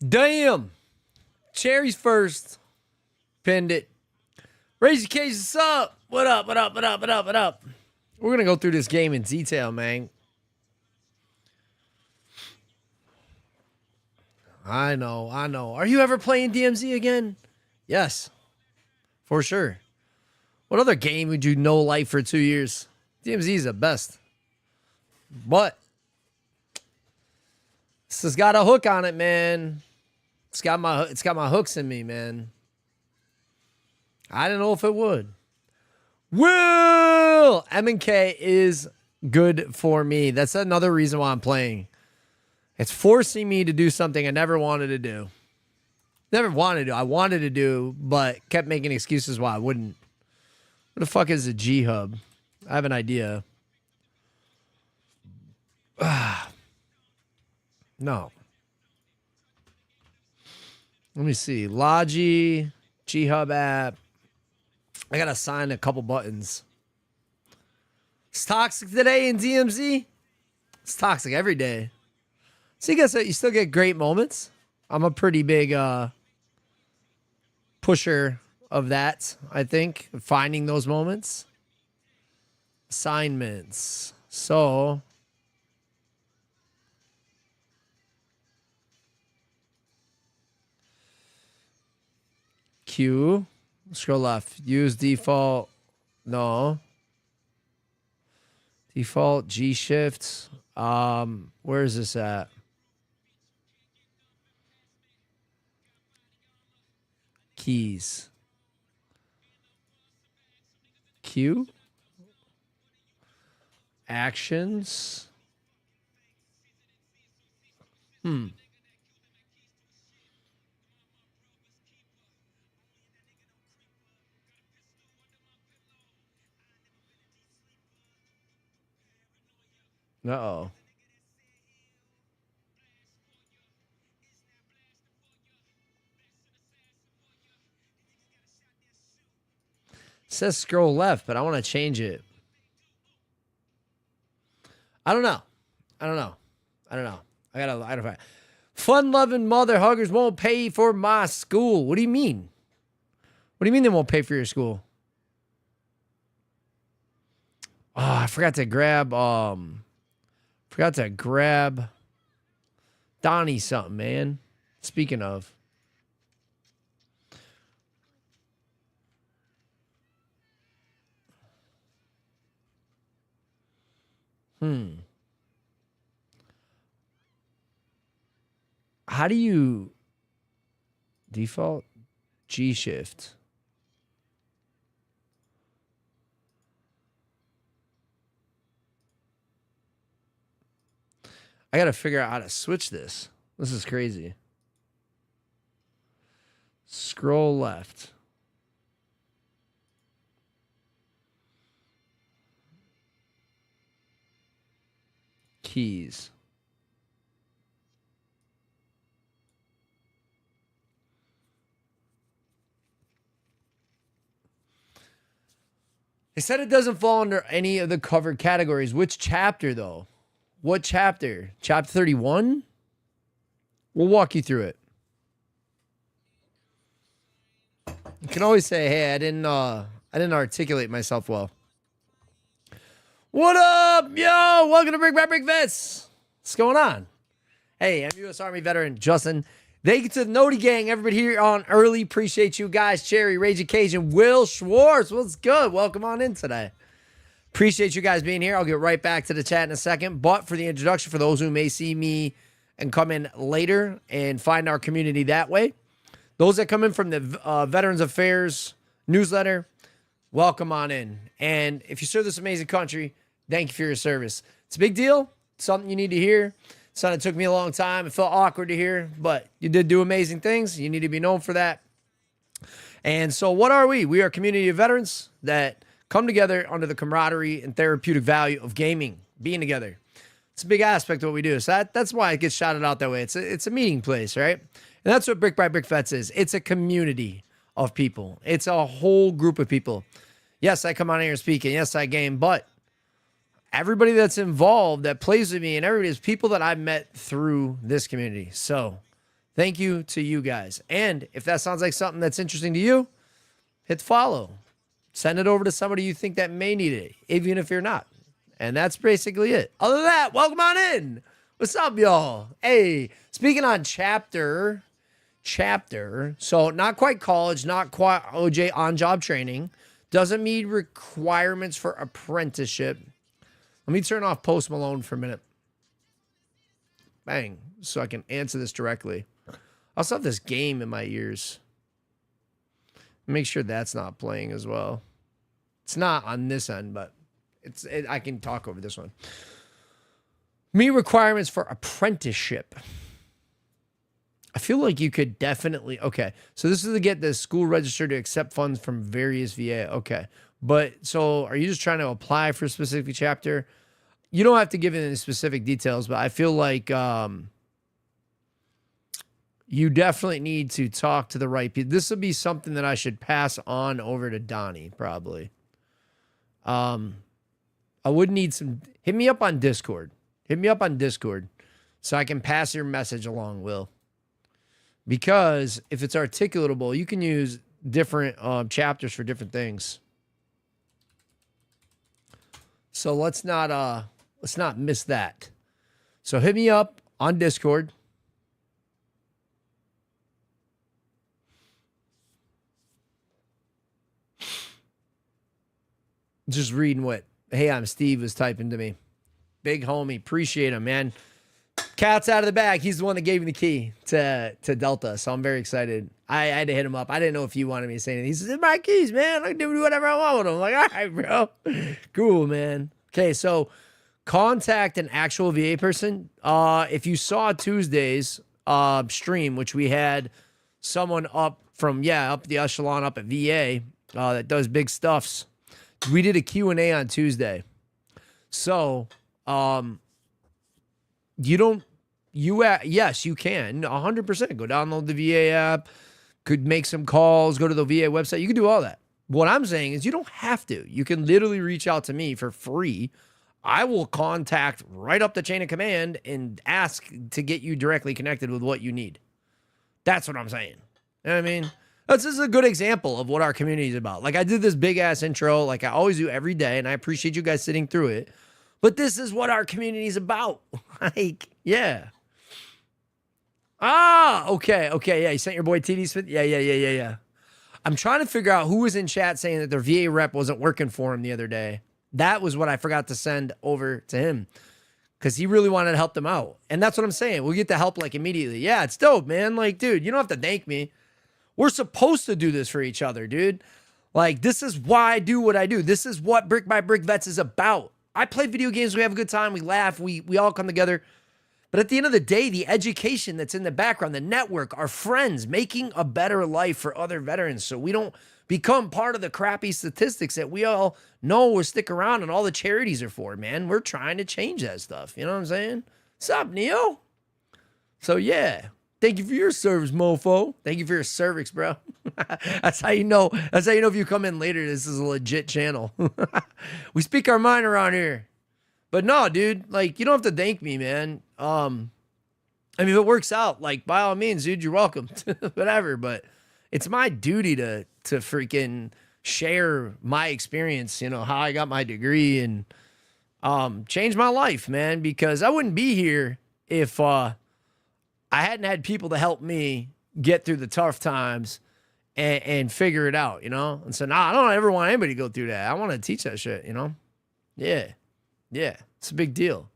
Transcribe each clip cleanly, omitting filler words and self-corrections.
Damn. Cherry's first. Pinned it. Raise your case, what's up? What up, what up, what up, what up, what up? We're going to go through this game in detail, man. I know. Are you ever playing DMZ again? Yes, for sure. What other game would you no life for 2 years? DMZ is the best. But this has got a hook on it, man. It's got my hooks in me, man. I didn't know if it would. Will M&K is good for me. That's another reason why I'm playing. It's forcing me to do something I never wanted to do. Never wanted to. I wanted to do, but kept making excuses why I wouldn't. What the fuck is a G hub? I have an idea. No. Let me see. Logi, G hub app. I gotta sign a couple buttons. It's toxic today in DMZ. It's toxic every day. So you guys, you still get great moments. I'm a pretty big pusher of that, I think. Finding those moments. Assignments. So Q. Scroll left. Use default. No. Default G shift. Where is this at? Keys. Q. Actions. Uh-oh. It says scroll left, but I want to change it. I don't know. I gotta find. Fun-loving mother huggers won't pay for my school. What do you mean? What do you mean they won't pay for your school? Oh, I forgot to grab Donnie something, man. Speaking of. How do you default G shift? I got to figure out how to switch this. This is crazy. Scroll left. Keys. They said it doesn't fall under any of the covered categories. Which chapter, though? What chapter? Chapter 31? We'll walk you through it. You can always say, hey, I didn't articulate myself well. What up, yo? Welcome to Brick by Brick Vets. What's going on? Hey, I'm U.S. Army veteran Justin. Thank you to the Noti Gang, everybody here on early. Appreciate you guys. Cherry, Rage Occasion, Will Schwartz. What's good? Welcome on in today. Appreciate you guys being here. I'll get right back to the chat in a second. But for the introduction, for those who may see me and come in later and find our community that way, those that come in from the Veterans Affairs newsletter, welcome on in. And if you serve this amazing country, thank you for your service. It's a big deal. It's something you need to hear. Something that took me a long time. It felt awkward to hear, but you did do amazing things. You need to be known for that. And so what are we? We are a community of veterans that come together under the camaraderie and therapeutic value of gaming, being together. It's a big aspect of what we do. So that's why it gets shouted out that way. It's a meeting place, right? And that's what Brick by Brick Vets is. It's a community of people. It's a whole group of people. Yes, I come on here and speak, and yes, I game, but everybody that's involved, that plays with me, and everybody is people that I've met through this community. So Thank you to you guys. And if that sounds like something that's interesting to you, hit follow. Send it over to somebody you think that may need it, even if you're not. And that's basically it. Other than that, welcome on in. What's up, y'all? Hey, speaking on chapter, so not quite college, not quite OJ on-job training, doesn't meet requirements for apprenticeship. Let me turn off Post Malone for a minute. Bang, so I can answer this directly. I also have this game in my ears. Make sure that's not playing as well. It's not on this end, but I can talk over this one. Meet requirements for apprenticeship. I feel like you could definitely... Okay, so this is to get the school registered to accept funds from various VA. Okay, but so are you just trying to apply for a specific chapter? You don't have to give any specific details, but I feel like you definitely need to talk to the right people. This would be something that I should pass on over to Donnie, probably. I would need some... Hit me up on Discord. Hit me up on Discord so I can pass your message along, Will. Because if it's articulatable, you can use different chapters for different things. So let's not miss that. So hit me up on Discord. Just reading what Hey I'm Steve was typing to me. Big homie. Appreciate him, man. Cat's out of the bag. He's the one that gave me the key to Delta, so I'm very excited. I had to hit him up. I didn't know if you wanted me to say anything. He says, "It's my keys, man. I can do whatever I want with them." I'm like, all right, bro. Cool, man. Okay, so contact an actual VA person. If you saw Tuesday's stream, which we had someone up from, up the echelon up at VA that does big stuffs. We did a Q&A on Tuesday. So, yes, you can 100% go download the VA app, could make some calls, go to the VA website. You can do all that. What I'm saying is you don't have to. You can literally reach out to me for free. I will contact right up the chain of command and ask to get you directly connected with what you need. That's what I'm saying. You know what I mean? This is a good example of what our community is about. Like I did this big ass intro, like I always do every day, and I appreciate you guys sitting through it. But this is what our community is about. Like, yeah. Okay. Yeah, you sent your boy TD Smith? Yeah. I'm trying to figure out who was in chat saying that their VA rep wasn't working for him the other day. That was what I forgot to send over to him. Because he really wanted to help them out. And that's what I'm saying. We'll get the help like immediately. Yeah, it's dope, man. Like, dude, you don't have to thank me. We're supposed to do this for each other, dude. Like, this is why I do what I do. This is what Brick by Brick Vets is about. I play video games. We have a good time. We laugh. We all come together. But at the end of the day, the education that's in the background, the network, our friends, making a better life for other veterans so we don't become part of the crappy statistics that we all know will stick around and all the charities are for, man. We're trying to change that stuff. You know what I'm saying? What's up, Neo? So, yeah. Thank you for your service, mofo. Thank you for your cervix, bro. That's how you know. That's how you know if you come in later, this is a legit channel. We speak our mind around here. But no, dude, like, you don't have to thank me, man. I mean, if it works out, like, by all means, dude, you're welcome. Whatever. But it's my duty to freaking share my experience, you know, how I got my degree and change my life, man, because I wouldn't be here if I hadn't had people to help me get through the tough times and figure it out, you know? And so, I don't ever want anybody to go through that. I want to teach that shit, you know? Yeah. It's a big deal.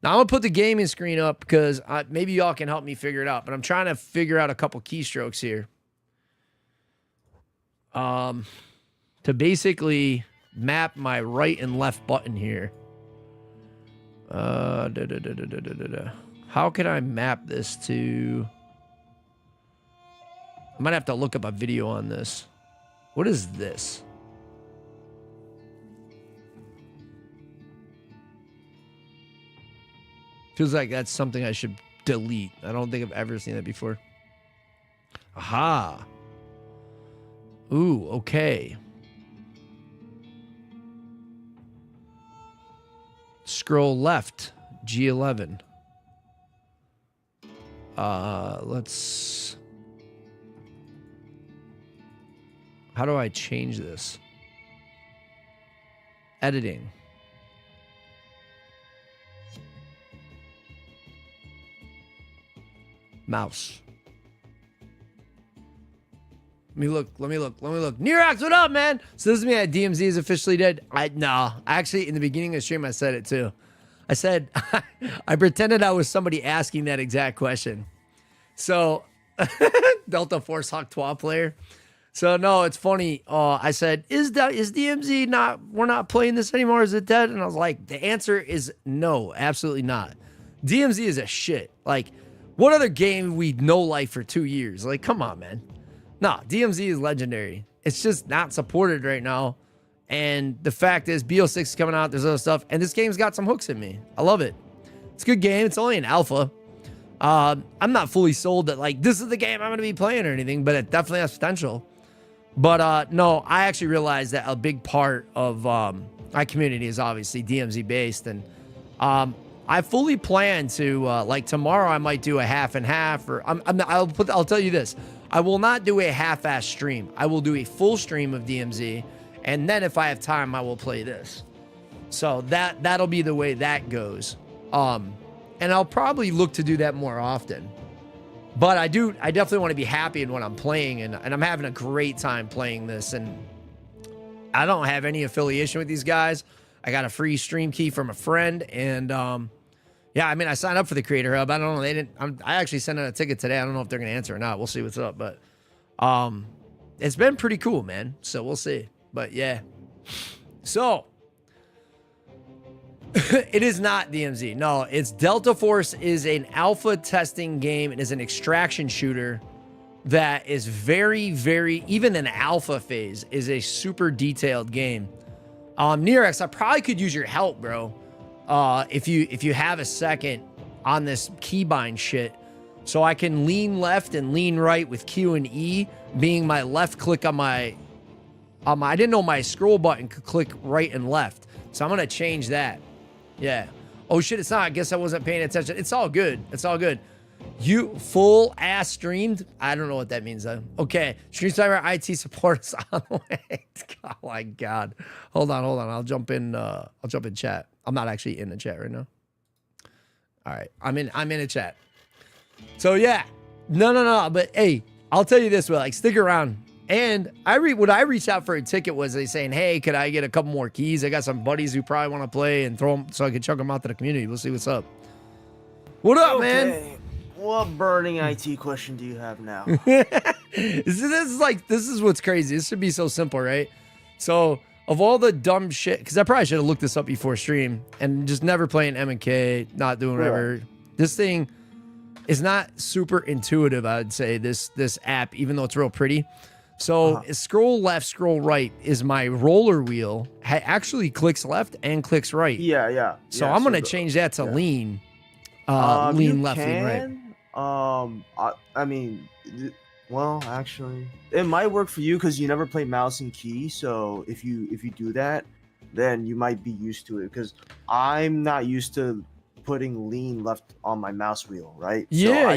Now, I'm going to put the gaming screen up because maybe y'all can help me figure it out, but I'm trying to figure out a couple keystrokes here. To basically map my right and left button here. How can I map this to... I might have to look up a video on this. What is this? Feels like that's something I should delete. I don't think I've ever seen that before. Aha. Ooh, okay. Scroll left, G11. Let's. How do I change this? Editing. Mouse. Let me look. Nerox, what up, man? So this is me at DMZ is officially dead. Actually, in the beginning of the stream, I said it too. I said, I pretended I was somebody asking that exact question. So, Delta Force Hawk 12 player. So, no, it's funny. I said, is DMZ not, we're not playing this anymore? Is it dead? And I was like, the answer is no, absolutely not. DMZ is a shit. Like, what other game we no life for 2 years? Like, come on, man. No, DMZ is legendary. It's just not supported right now. And the fact is, BO6 is coming out. There's other stuff. And this game's got some hooks in me. I love it. It's a good game. It's only an alpha. I'm not fully sold that, like, this is the game I'm going to be playing or anything, but it definitely has potential. But, no, I actually realized that a big part of my community is obviously DMZ based. And I fully plan to, like, tomorrow I might do a half and half. Or I'll tell you this. I will not do a half-ass stream. I will do a full stream of DMZ. And then if I have time, I will play this. So that'll be the way that goes. And I'll probably look to do that more often. But I definitely want to be happy in what I'm playing. And I'm having a great time playing this. And I don't have any affiliation with these guys. I got a free stream key from a friend. And yeah, I mean, I signed up for the Creator Hub. I don't know. They didn't. I actually sent out a ticket today. I don't know if they're going to answer or not. We'll see what's up. But it's been pretty cool, man. So we'll see. But yeah, so it is not DMZ. No, it's Delta Force is an alpha testing game. It is an extraction shooter that is very, very, even in alpha phase, is a super detailed game. Nerex, I probably could use your help, bro. If you have a second on this keybind shit, so I can lean left and lean right with Q and E being my left click on my. I didn't know my scroll button could click right and left. So I'm going to change that. Yeah. Oh, shit, it's not. I guess I wasn't paying attention. It's all good. It's all good. You full ass streamed? I don't know what that means, though. Okay. Stream Cyber IT support is on the way. Oh, my God. Hold on. I'll jump in chat. I'm not actually in the chat right now. All right. I'm in a chat. So, yeah. No. But, hey, I'll tell you this, way. Like, stick around. And when I reached out for a ticket was they saying, hey, could I get a couple more keys? I got some buddies who probably want to play and throw them so I can chuck them out to the community. We'll see what's up. What up, man? What burning IT question do you have now? This is what's crazy. This should be so simple, right? So of all the dumb shit, because I probably should have looked this up before stream and just never playing M&K, not doing whatever. This thing is not super intuitive, I would say, this app, even though it's real pretty. So scroll left, scroll right is my roller wheel. Actually clicks left and clicks right. Yeah. So I'm going to change that to lean. Lean left, lean right. I mean, well, actually, it might work for you because you never play mouse and key. So if you do that, then you might be used to it. Because I'm not used to putting lean left on my mouse wheel, right? Yeah, I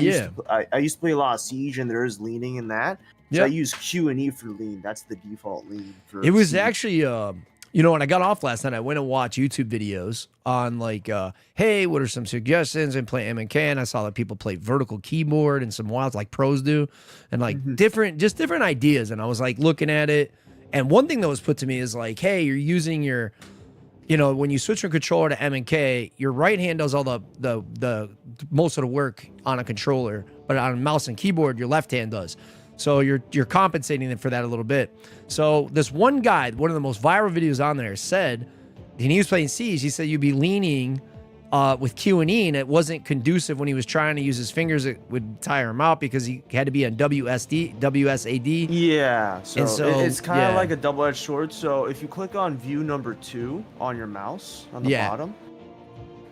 used to play a lot of Siege, and there is leaning in that. So I use Q and E for lean. That's the default lean. For it was Siege. actually, when I got off last night, I went and watched YouTube videos on like, hey, what are some suggestions and play M&K? And I saw that people play vertical keyboard and some wilds like pros do, and like different ideas. And I was like looking at it, and one thing that was put to me is like, hey, you're using your, when you switch from controller to M&K, your right hand does all the most of the work on a controller, but on a mouse and keyboard, your left hand does. So you're compensating them for that a little bit. So this one guy, one of the most viral videos on there, said, and he was playing Siege, he said you'd be leaning with Q and E, and it wasn't conducive when he was trying to use his fingers. It would tire him out because he had to be on WSAD. Yeah, so it's kind of like a double-edged sword. So if you click on view number 2 on your mouse on the bottom,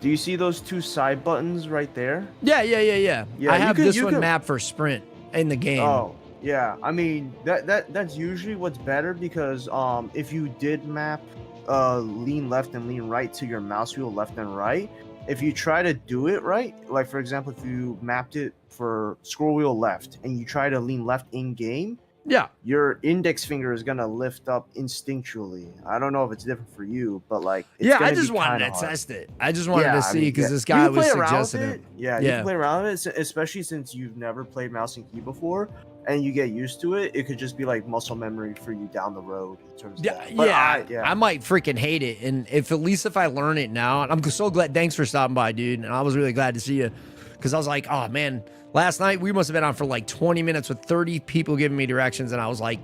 do you see those 2 side buttons right there? Yeah. I have this one mapped for sprint in the game. Oh. Yeah, I mean that's usually what's better because if you did map lean left and lean right to your mouse wheel left and right, if you try to do it right, like for example, if you mapped it for scroll wheel left and you try to lean left in game, Yeah. your index finger is gonna lift up instinctually. I don't know if it's different for you, but like it's Yeah, I gonna be just wanted kind to of hard. test it. I just wanted Yeah, to I see mean, because yeah. this You guy can was play around with suggesting it. it. Yeah, you can play around with it, especially since you've never played mouse and key before, and you get used to it. It could just be like muscle memory for you down the road in terms of Yeah, that. But I might freaking hate it. And if at least if I learn it now, and I'm so glad. Thanks for stopping by, dude. And I was really glad to see you because I was like, oh man, last night we must have been on for like 20 minutes with 30 people giving me directions, and I was like,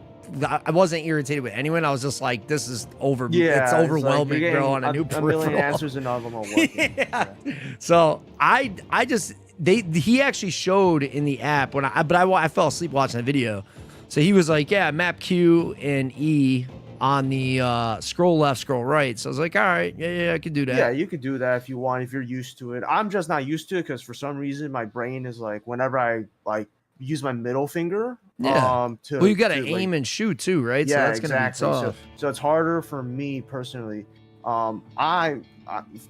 I wasn't irritated with anyone. I was just like, this is over. yeah, It's overwhelming, like bro. On a new a peripheral. million answers and none of them are working. Yeah. So I just he actually showed in the app when I fell asleep watching the video. So he was like, yeah, map Q and E on the scroll left, scroll right. So I was like, all right, yeah, I could do that. Yeah, you could do that if you want, if you're used to it. I'm just not used to it because for some reason my brain is like, whenever I like use my middle finger, Well, you got to aim and shoot too, right? Yeah, so that's exactly. Gonna be tough. So it's harder for me personally. I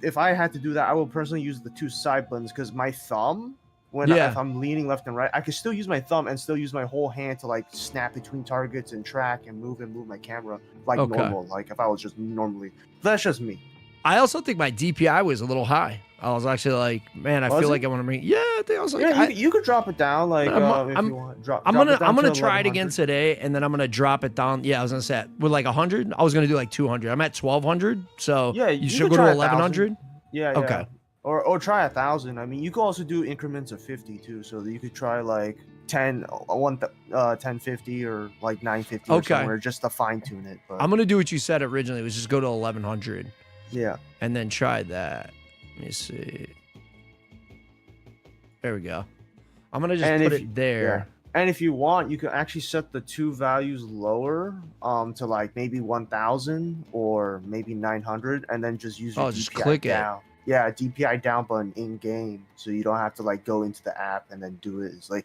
if I had to do that, I would personally use the two side buttons because my thumb, if I'm leaning left and right, I can still use my thumb and still use my whole hand to like snap between targets and track and move my camera like normal. Like if I was just normally, that's just me. I also think my DPI was a little high. I was actually like, man, I feel like I want to make. Yeah, I think I was like, yeah, you could drop it down, like if you want. I'm gonna try it again today, and then I'm gonna drop it down. Yeah, I was gonna say with like 100. I was gonna do like 200. I'm at 1200, so yeah, you should go to 1100. Yeah, okay. Yeah. Or try 1,000. I mean, you could also do increments of 50 too, so that you could try like 1050 or like 950 or somewhere just to fine tune it. But I'm gonna do what you said originally, was just go to 1100. Yeah. And then try that. Let me see. There we go. I'm gonna just put it there. Yeah. And if you want, you can actually set the two values lower, to like maybe 1,000 or maybe 900, and then just use your DPI just click down. Yeah, DPI down button in game, so you don't have to like go into the app and then do it. It's like,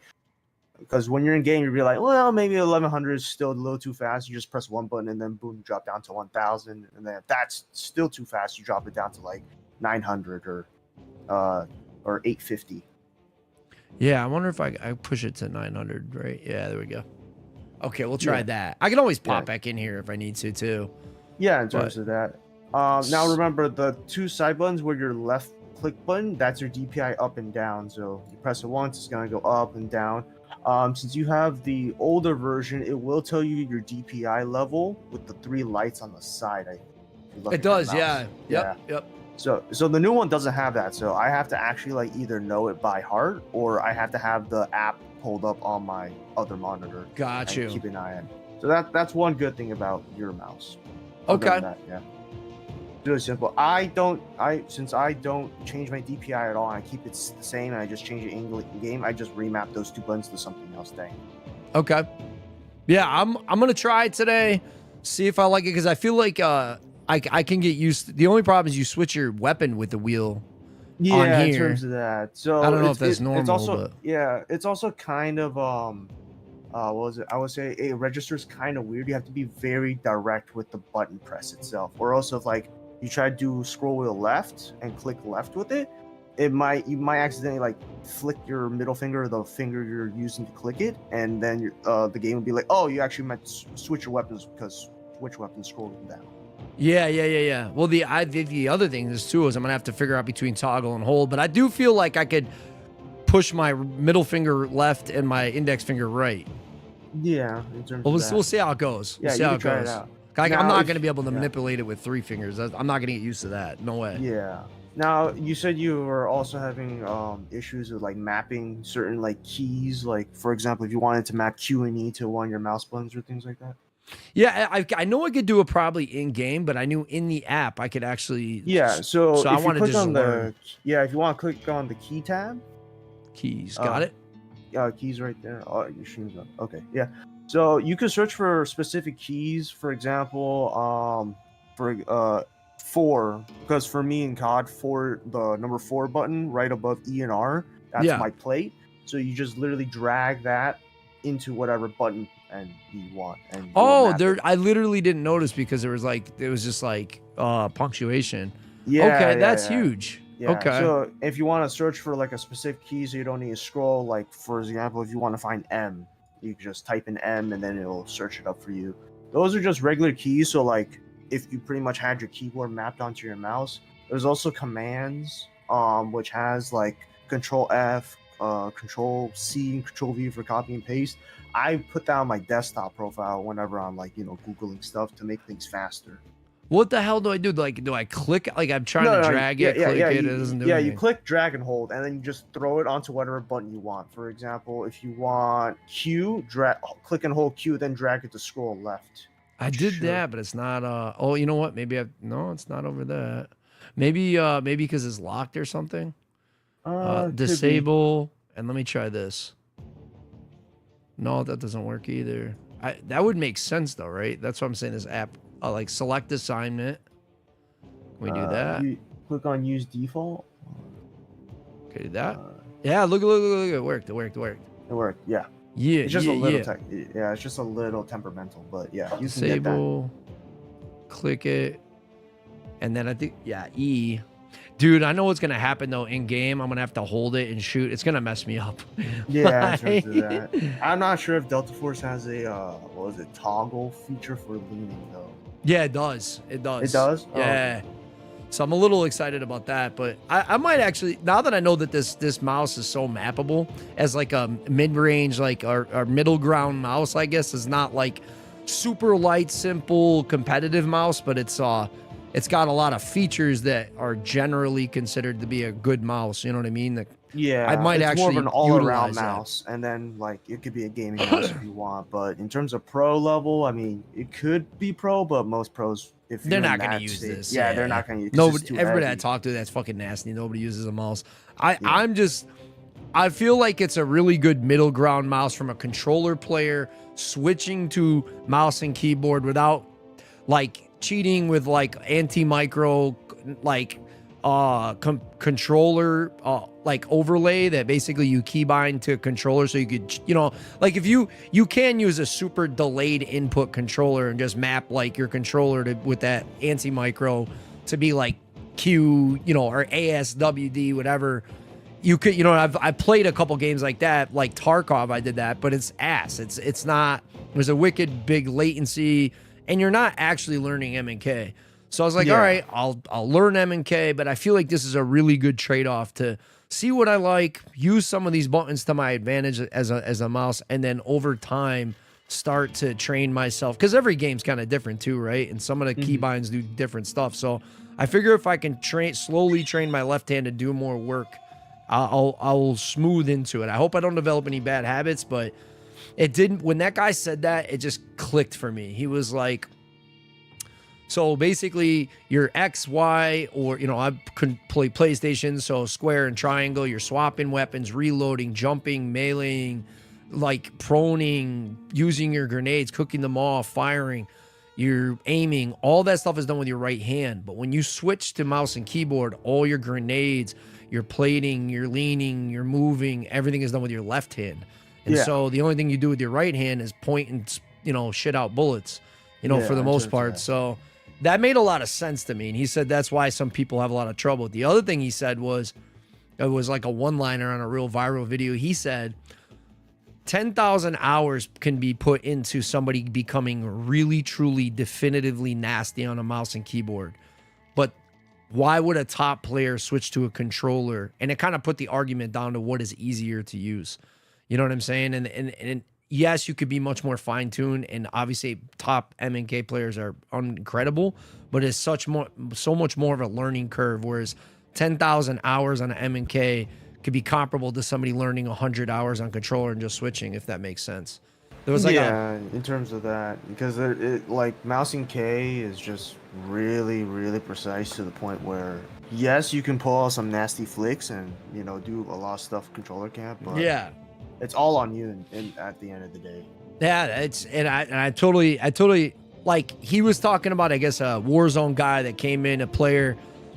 because when you're in game, you'd be like, well, maybe 1100 is still a little too fast. You just press one button and then boom, drop down to 1,000, and then if that's still too fast, you drop it down to like 900 or 850. Yeah, I wonder if I push it to 900, right? Yeah, there we go. Okay, we'll try that. I can always pop back in here if I need to too. Yeah, in terms of that. Now remember the two side buttons where your left click button, that's your DPI up and down. So you press it once, it's gonna go up and down. Since you have the older version, it will tell you your DPI level with the three lights on the side. It does, yeah. Yep. So the new one doesn't have that. So I have to actually like either know it by heart, or I have to have the app pulled up on my other monitor. Got you. Keep an eye on. So that's one good thing about your mouse. Okay. Yeah. Really simple. Since I don't change my DPI at all, and I keep it the same, and I just change it in game, I just remap those two buttons to something else. Okay. Yeah, I'm gonna try it today. See if I like it, because I feel like I can get used to, the only problem is you switch your weapon with the wheel. Yeah, on here. In terms of that. So I don't know if that's normal. It's also but... it's also kind of what was it? I would say it registers kind of weird. You have to be very direct with the button press itself, or also if like you try to do scroll wheel left and click left with it, you might accidentally like flick your middle finger or the finger you're using to click it, and then the game will be like, oh, you actually meant to switch your weapons because switch weapons scrolling down. Yeah. Well, the other thing is too is I'm gonna have to figure out between toggle and hold, but I do feel like I could push my middle finger left and my index finger right. Yeah, in terms we'll of that. see how it goes. Yeah, we'll see how it try goes. it out. I'm not gonna be able to manipulate it with three fingers. I'm not gonna get used to that. No way. Yeah. Now you said you were also having issues with like mapping certain like keys, like for example, if you wanted to map Q and E to one of your mouse buttons or things like that. Yeah, I know I could do it probably in game, but I knew in the app I could actually. Yeah, so I want to just learn. If you want to click on the key tab. Keys, got it. Keys right there. Oh, your shoes up. Okay, yeah. So you can search for specific keys. For example, for 4, because for me in COD, the number 4 button right above E and R, that's my plate. So you just literally drag that into whatever button and you want. And I literally didn't notice because it was just like punctuation. Yeah. Okay, that's huge. Yeah. Okay. So if you want to search for like a specific key, so you don't need to scroll. Like for example, if you want to find M, you can just type in M and then it'll search it up for you. Those are just regular keys. So like if you pretty much had your keyboard mapped onto your mouse, there's also commands, which has like Control F, Control C, and Control V for copy and paste. I put that on my desktop profile whenever I'm like Googling stuff to make things faster. What the hell do I do? Like, do I click? Like, I'm trying to drag yeah, it, yeah, click yeah, it. you, It doesn't do yeah, anything. you click drag and hold, and then you just throw it onto whatever button you want. For example, if you want Q, click and hold Q, then drag it to scroll left. I did that, but it's not. Oh, you know what? Maybe no, it's not over there. Maybe because it's locked or something. Disable, and let me try this. No, that doesn't work either. That would make sense though, right? That's what I'm saying. This app, like select assignment. Can we do that? You click on use default. Okay, do that. Yeah, look, it worked. It worked. It worked. Yeah. Yeah, It's just a little yeah. it's just a little temperamental, but yeah, you Disable. Click it, and then I think E. Dude, I know what's gonna happen though in game. I'm gonna have to hold it and shoot. It's gonna mess me up. Yeah, in terms of that. I'm not sure if Delta Force has a toggle feature for leaning though. Yeah, it does. It does. It does? Yeah. Oh. So I'm a little excited about that, but I might actually, now that I know that this mouse is so mappable as like a mid-range, like our middle ground mouse, I guess, is not like super light, simple, competitive mouse, but it's got a lot of features that are generally considered to be a good mouse. You know what I mean? Yeah, I might it's actually more of an all-around utilize mouse, and then like it could be a gaming mouse if you want. But in terms of pro level, I mean, it could be pro, but most pros, if they're you're not in going to that use state- this. Yeah, they're not going to use. Nobody, everybody I talk to, that's fucking nasty. Nobody uses a mouse. I feel like it's a really good middle ground mouse from a controller player switching to mouse and keyboard without like cheating with like anti-micro like controller like overlay that basically you keybind to a controller, so you could like if you can use a super delayed input controller and just map like your controller to with that anti-micro to be like Q or ASWD, whatever. You could, I played a couple games like that, like Tarkov. I did that, but it's ass. It's not. There's a wicked big latency, and you're not actually learning M and K. So I was like, all right, I'll learn M and K, but I feel like this is a really good trade-off to see what I like, use some of these buttons to my advantage as a mouse, and then over time start to train myself, because every game's kind of different too, right? And some of the keybinds do different stuff. So I figure if I can slowly train my left hand to do more work, I'll smooth into it. I hope I don't develop any bad habits, but it didn't. When that guy said that, it just clicked for me. He was like, so basically your X, Y, or, I could play PlayStation, so square and triangle, you're swapping weapons, reloading, jumping, meleeing, like proning, using your grenades, cooking them off, firing, you're aiming, all that stuff is done with your right hand. But when you switch to mouse and keyboard, all your grenades, your plating, your leaning, your moving, everything is done with your left hand. And so the only thing you do with your right hand is point and, shit out bullets, for the most part. So that made a lot of sense to me. And he said that's why some people have a lot of trouble. The other thing he said was, it was like a one-liner on a real viral video. He said 10,000 hours can be put into somebody becoming really, truly, definitively nasty on a mouse and keyboard. But why would a top player switch to a controller? And it kind of put the argument down to what is easier to use. You know what I'm saying? And yes, you could be much more fine-tuned, and obviously top M&K players are incredible, but it's so much more of a learning curve, whereas 10,000 hours on an M&K could be comparable to somebody learning 100 hours on controller and just switching, if that makes sense. There was like in terms of that, because like mouse and K is just really, really precise to the point where, yes, you can pull out some nasty flicks and, do a lot of stuff controller can't, but it's all on you at the end of the day. Yeah, I totally like, he was talking about, I guess, a Warzone guy that came in, a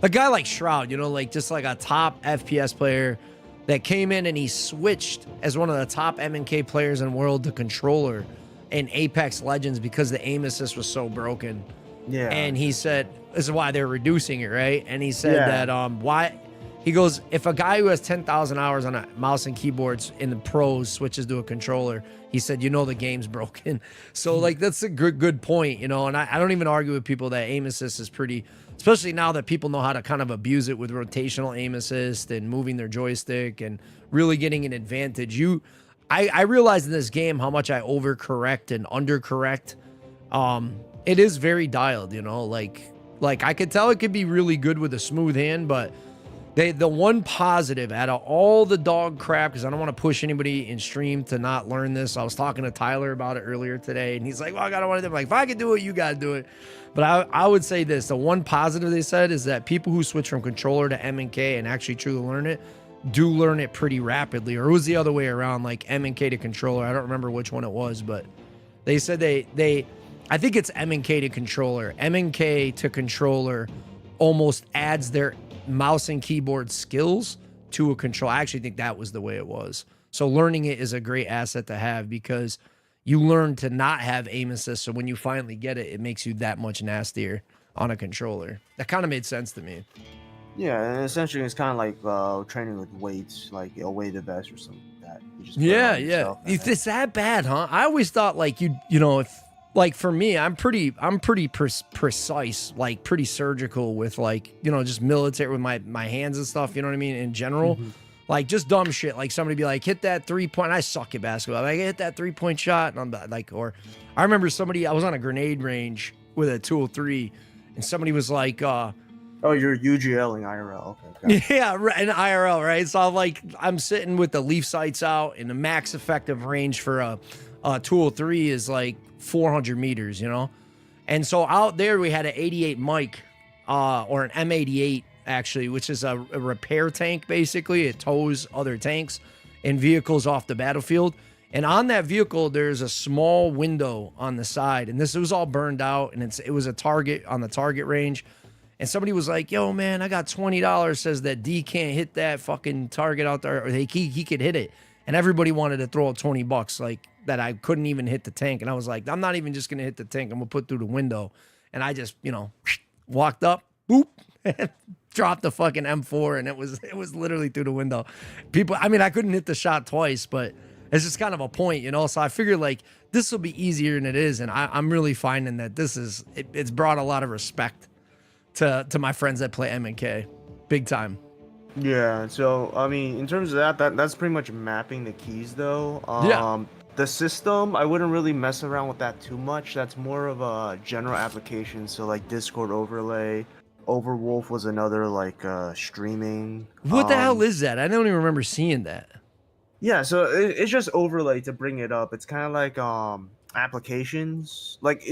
guy like Shroud, like just like a top FPS player that came in and he switched as one of the top M&K players in the world to controller in Apex Legends because the aim assist was so broken. Yeah. And he said, this is why they're reducing it, right? And he said that, why, He goes, if a guy who has 10,000 hours on a mouse and keyboards in the pros switches to a controller, he said, you know, the game's broken. So, like, that's a good point, you know, and I don't even argue with people that aim assist is pretty, especially now that people know how to kind of abuse it with rotational aim assist and moving their joystick and really getting an advantage. I realized in this game how much I overcorrect and undercorrect. It is very dialed, you know, like I could tell it could be really good with a smooth hand, but the one positive out of all the dog crap, because I don't want to push anybody in stream to not learn this. I was talking to Tyler about it earlier today, and he's like, well, I got to want to do it. I'm like, if I can do it, you got to do it. But I would say this, the one positive they said is that people who switch from controller to M and K and actually truly learn it, do learn it pretty rapidly. Or it was the other way around, like M and K to controller. I don't remember which one it was, but they said I think it's M and K to controller. M and K to controller almost adds their mouse and keyboard skills to a control. I actually think that was the way it was. So learning it is a great asset to have because you learn to not have aim assist. So when you finally get it, it makes you that much nastier on a controller. That kind of made sense to me. Yeah, and essentially it's kind of like training with weights, like a weight the best or something like that. You just put it Yeah, on yeah. yourself and then- It's that bad, huh? I always thought like you know, if like for me, I'm pretty precise, like pretty surgical with like, you know, just military with my hands and stuff, you know what I mean? In general, like just dumb shit. Like somebody be like, hit that 3-point. I suck at basketball. Like, hit that 3-point shot. And I'm like, or I remember I was on a grenade range with a 203 and somebody was like, Oh, you're UGLing IRL. Okay. yeah, in IRL, right? So I'm sitting with the leaf sights out, and the max effective range for a 203 is like 400 meters, you know? And so out there, we had an 88 mic, or an M88, actually, which is a repair tank, basically. It tows other tanks and vehicles off the battlefield. And on that vehicle, there's a small window on the side, and it was all burned out, and it was a target on the target range. And somebody was like, yo, man, I got $20, says that D can't hit that fucking target out there, or he could hit it. And everybody wanted to throw $20, like that I couldn't even hit the tank. And I was like, I'm not even just going to hit the tank. I'm going to put through the window. And I just, you know, walked up, boop, dropped the fucking M4, and it was literally through the window. People, I mean, I couldn't hit the shot twice, but it's just kind of a point, you know? So I figured like this will be easier than it is. And I'm really finding that it's brought a lot of respect to my friends that play M and K, big time. Yeah, so I mean, in terms of that's pretty much mapping the keys, though. Yeah. The system, I wouldn't really mess around with that too much. That's more of a general application. So like Discord overlay, Overwolf was another like streaming. What the hell is that? I don't even remember seeing that. Yeah, so it's just overlay to bring it up. It's kind of like applications. Like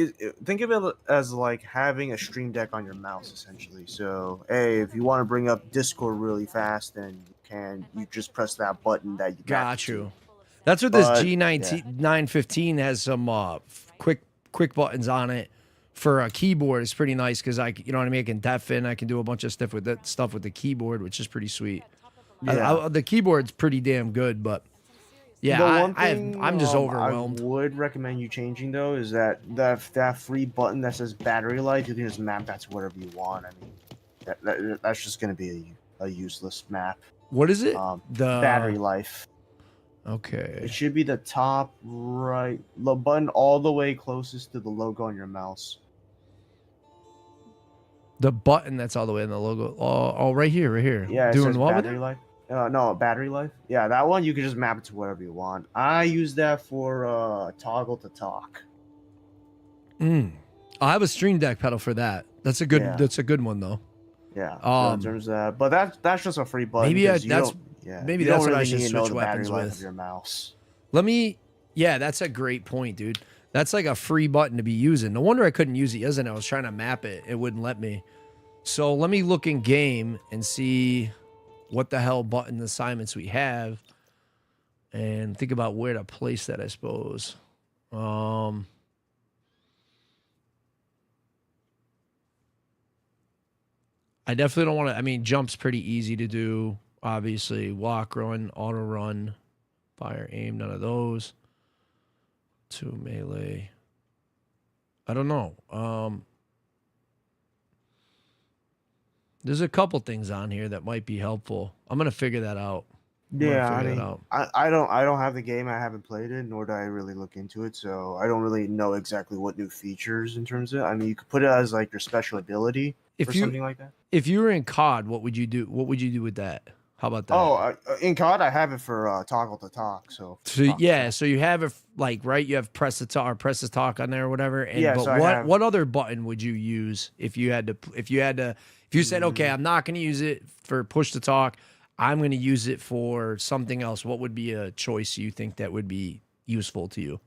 think of it as like having a stream deck on your mouse, essentially. So hey, if you want to bring up Discord really fast, then you just press that button that you got you. That's what this G915 has some quick buttons on it for a keyboard. It's pretty nice because you know what I mean. I can deafen. I can do a bunch of stuff with the keyboard, which is pretty sweet. Yeah. The keyboard's pretty damn good, but yeah, I'm just overwhelmed. I would recommend you changing though is that free button that says battery life. You can just map that to whatever you want. I mean, that's just gonna be a useless map. What is it? The battery life. Okay. It should be the top right, the button all the way closest to the logo on your mouse. The button that's all the way in the logo. Oh, right here. Yeah, doing what with battery life. No, battery life. Yeah, that one you can just map it to whatever you want. I use that for toggle to talk. I have a Stream Deck pedal for that. That's a good. Yeah. That's a good one though. Yeah. In terms of that, but that's just a free button. Maybe that's what I should switch weapons with. Your mouse. That's a great point, dude. That's like a free button to be using. No wonder I couldn't use it yesterday. I was trying to map it. It wouldn't let me. So let me look in game and see what the hell button assignments we have and think about where to place that, I suppose. I definitely don't want to. I mean, jump's pretty easy to do. Obviously, walk, run, auto run, fire, aim, none of those. 2 melee. I don't know. There's a couple things on here that might be helpful. I'm gonna figure that out. I'm gonna Yeah, I figure that mean, out. I don't have the game. I haven't played it, nor do I really look into it, so I don't really know exactly what new features in terms of. I mean, you could put it as like your special ability or If you something like that. if you were in COD, what would you do? What would you do with that? How about that? Oh, in COD, I have it for toggle to talk, so So talk to yeah, talk. so you have it like right. You have press to talk or press to talk on there or whatever. And Yeah, but so I what have. what other button would you use if you said okay, Mm, I'm not going to use it for push to talk. I'm going to use it for something else. What would be a choice you think that would be useful to you?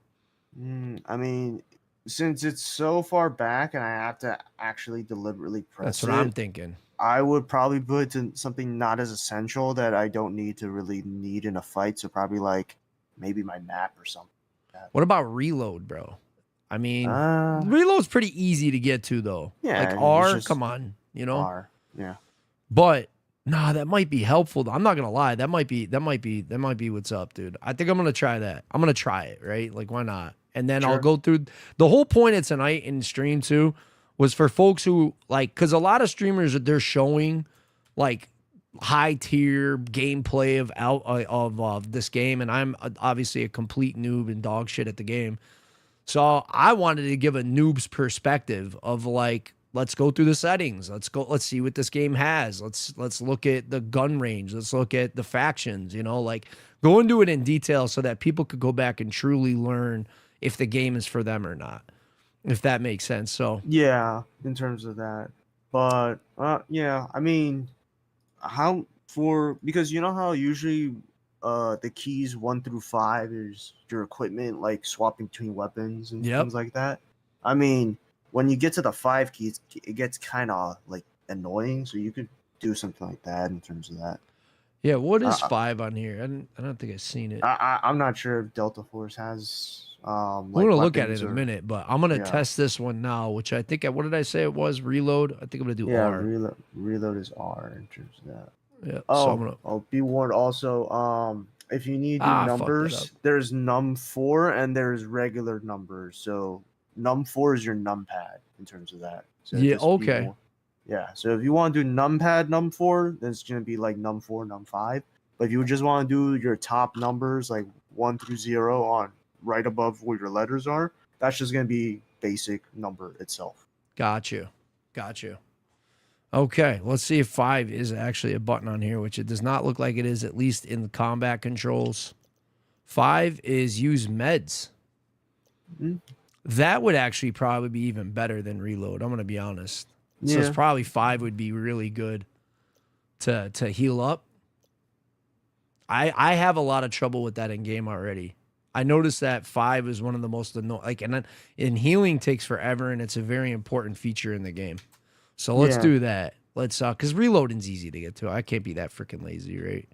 I mean, since it's so far back and I have to actually deliberately That's press what I'm it, thinking. I would probably put it to something not as essential that I don't need to really need in a fight. So probably like maybe my map or something like What about reload, bro? I that. mean, reload's pretty easy to get to though. Like Yeah, it's R, just come on, you know. R. Yeah, But nah, that might be helpful. I'm not gonna lie. That might be what's up, dude. I think I'm gonna try that. I'm gonna try it, right? Like, why not? And then I'll sure. go through the whole point of tonight in stream too was for folks who like because a lot of streamers they're showing like high tier gameplay of this game, and I'm obviously a complete noob and dog shit at the game. So I wanted to give a noob's perspective of like, let's go through the settings. Let's see what this game has. Let's look at the gun range. Let's look at the factions, like go into it in detail so that people could go back and truly learn if the game is for them or not. If that makes sense. So Yeah, in terms of that, but yeah, I mean, how for because you know how usually the keys 1 through 5 is your equipment like swapping between weapons and yep. things like that. I mean, when you get to the 5 keys, it gets kind of like annoying. So you could do something like that in terms of that. Yeah, what is Uh, 5 on here? I don't think I've seen it. I'm not sure if Delta Force has I'm like gonna look at it weapons in a or minute, but I'm gonna yeah. test this one now, which I think what did I say it was? Reload. I think I'm gonna do Yeah, R. reload is R in terms of that. Yeah. So I'm Oh, gonna be warned also, if you need to do I fucked that up. numbers, there's num4 and there's regular numbers. So num4 is your numpad in terms of that. So Yeah, just be okay. warned. Yeah, so if you want to do numpad num4, then it's gonna be like num4, num5. But if you just want to do your top numbers like 1 through 0 on right above where your letters are, that's just gonna be basic number itself. Got you. Got you. Okay, let's see if 5 is actually a button on here, which it does not look like it is, at least in the combat controls. 5 is use meds. Mhm. That would actually probably be even better than reload. I'm going to be honest. So it's Yeah. probably 5 would be really good to heal up. I have a lot of trouble with that in game already. I noticed that 5 is one of the most annoying. Like, and healing takes forever, and it's a very important feature in the game. So let's Yeah. do that. Let's because reloading's easy to get to. I can't be that freaking lazy, right?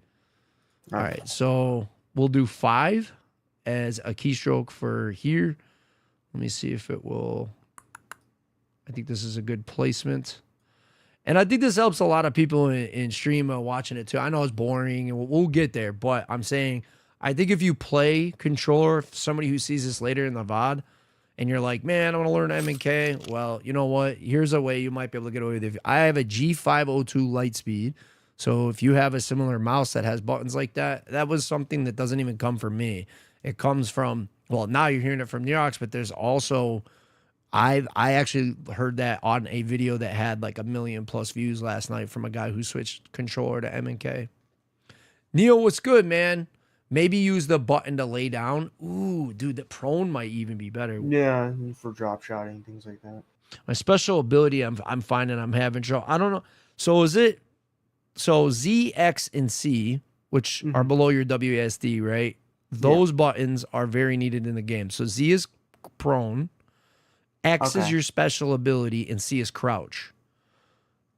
All Okay. right, so we'll do 5 as a keystroke for here. Let me see if it will. I think this is a good placement. And I think this helps a lot of people in stream watching it too. I know it's boring, and we'll get there, but I'm saying I think if you play controller, if somebody who sees this later in the VOD, and you're like, man, I want to learn M&K. Well, you know what? Here's a way you might be able to get away with it. I have a G502 Lightspeed. So if you have a similar mouse that has buttons like that, that was something that doesn't even come from me. It comes from, well, now you're hearing it from Neox, but there's also, I actually heard that on a video that had like 1 million+ views last night from a guy who switched controller to M&K. Neil, what's good, man? Maybe use the button to lay down. Ooh, dude, the prone might even be better. Yeah, for drop shotting, things like that. My special ability, I'm finding I'm having trouble. I don't know. So is it Z, X, and C, which are Mhm. below your WASD, right? Those buttons are very needed in the game. So Z is prone, X is Okay. your special ability, and C is crouch.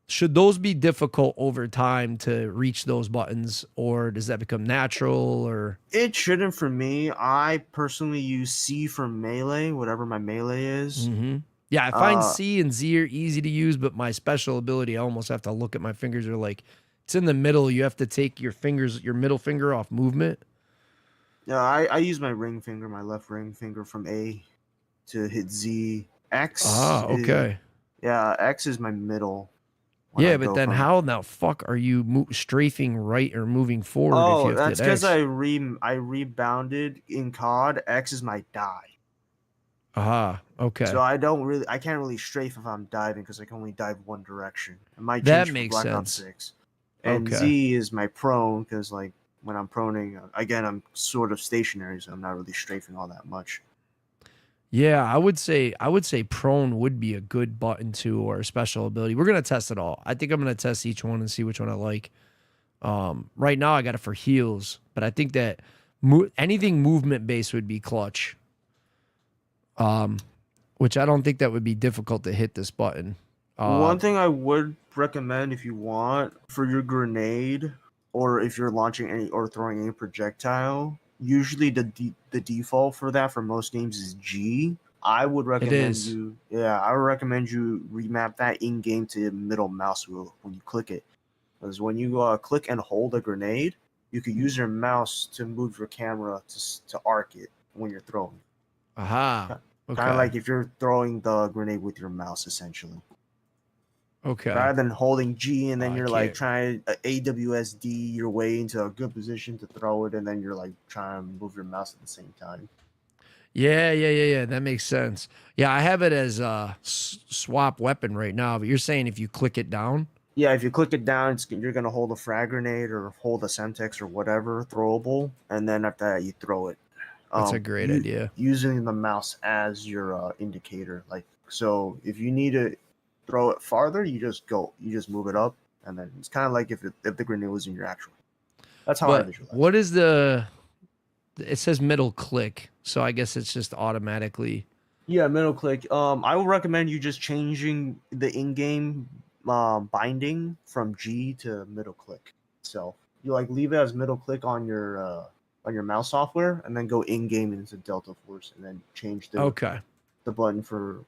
Should those be difficult over time to reach those buttons, or does that become natural? Or It shouldn't for me. I personally use C for melee, whatever my melee is. yeah, I find Uh, C and Z are easy to use, but my special ability, I almost have to look at my fingers. Are like it's in the middle. You have to take your middle finger off movement. yeah, I use my ring finger, my left ring finger from A to hit Z. X Ah, is okay. yeah, X is my middle. when I Yeah, but go then from. how in the fuck are you strafing right or moving forward if you Oh, have to that's hit because X? I rebounded in COD. X is my die. Aha, okay. So I can't really strafe if I'm diving because I can only dive one direction. It might That change for makes Black Ops sense. 6. And Okay. Z is my prone because like when I'm proning, again I'm sort of stationary, so I'm not really strafing all that much. Yeah, I would say prone would be a good button too, or a special ability. We're gonna test it all. I think I'm gonna test each one and see which one I like. Right now I got it for heals, but I think that anything movement based would be clutch. Which I don't think that would be difficult to hit this button. Uh, One thing I would recommend if you want for your grenade, or if you're launching any or throwing any projectile, usually the default for that for most games is G. I would it recommend is. you, yeah, I would recommend you remap that in game to middle mouse wheel when you click it, because when you click and hold a grenade, you could use your mouse to move your camera to arc it when you're throwing. Aha. Kind of Okay. like if you're throwing the grenade with your mouse, essentially. Okay. Rather than holding G and then I you're like can't. trying to AWSD your way into a good position to throw it, and then you're like trying to move your mouse at the same time. Yeah. That makes sense. Yeah, I have it as a swap weapon right now, but you're saying if you click it down? Yeah, if you click it down, you're gonna hold a frag grenade or hold a Semtex or whatever throwable, and then after that you throw it. That's a great You idea. using the mouse as your indicator. Like so, if you need to throw it farther, you just move it up, and then it's kind of like if the grenade was in your actual. That's how I But visualize what it. is it says middle click, so I guess it's just automatically. Yeah, middle click. I would recommend you just changing the in-game binding from G to middle click. So you like leave it as middle click on your mouse software, and then go in-game into Delta Force, and then change Okay. the button for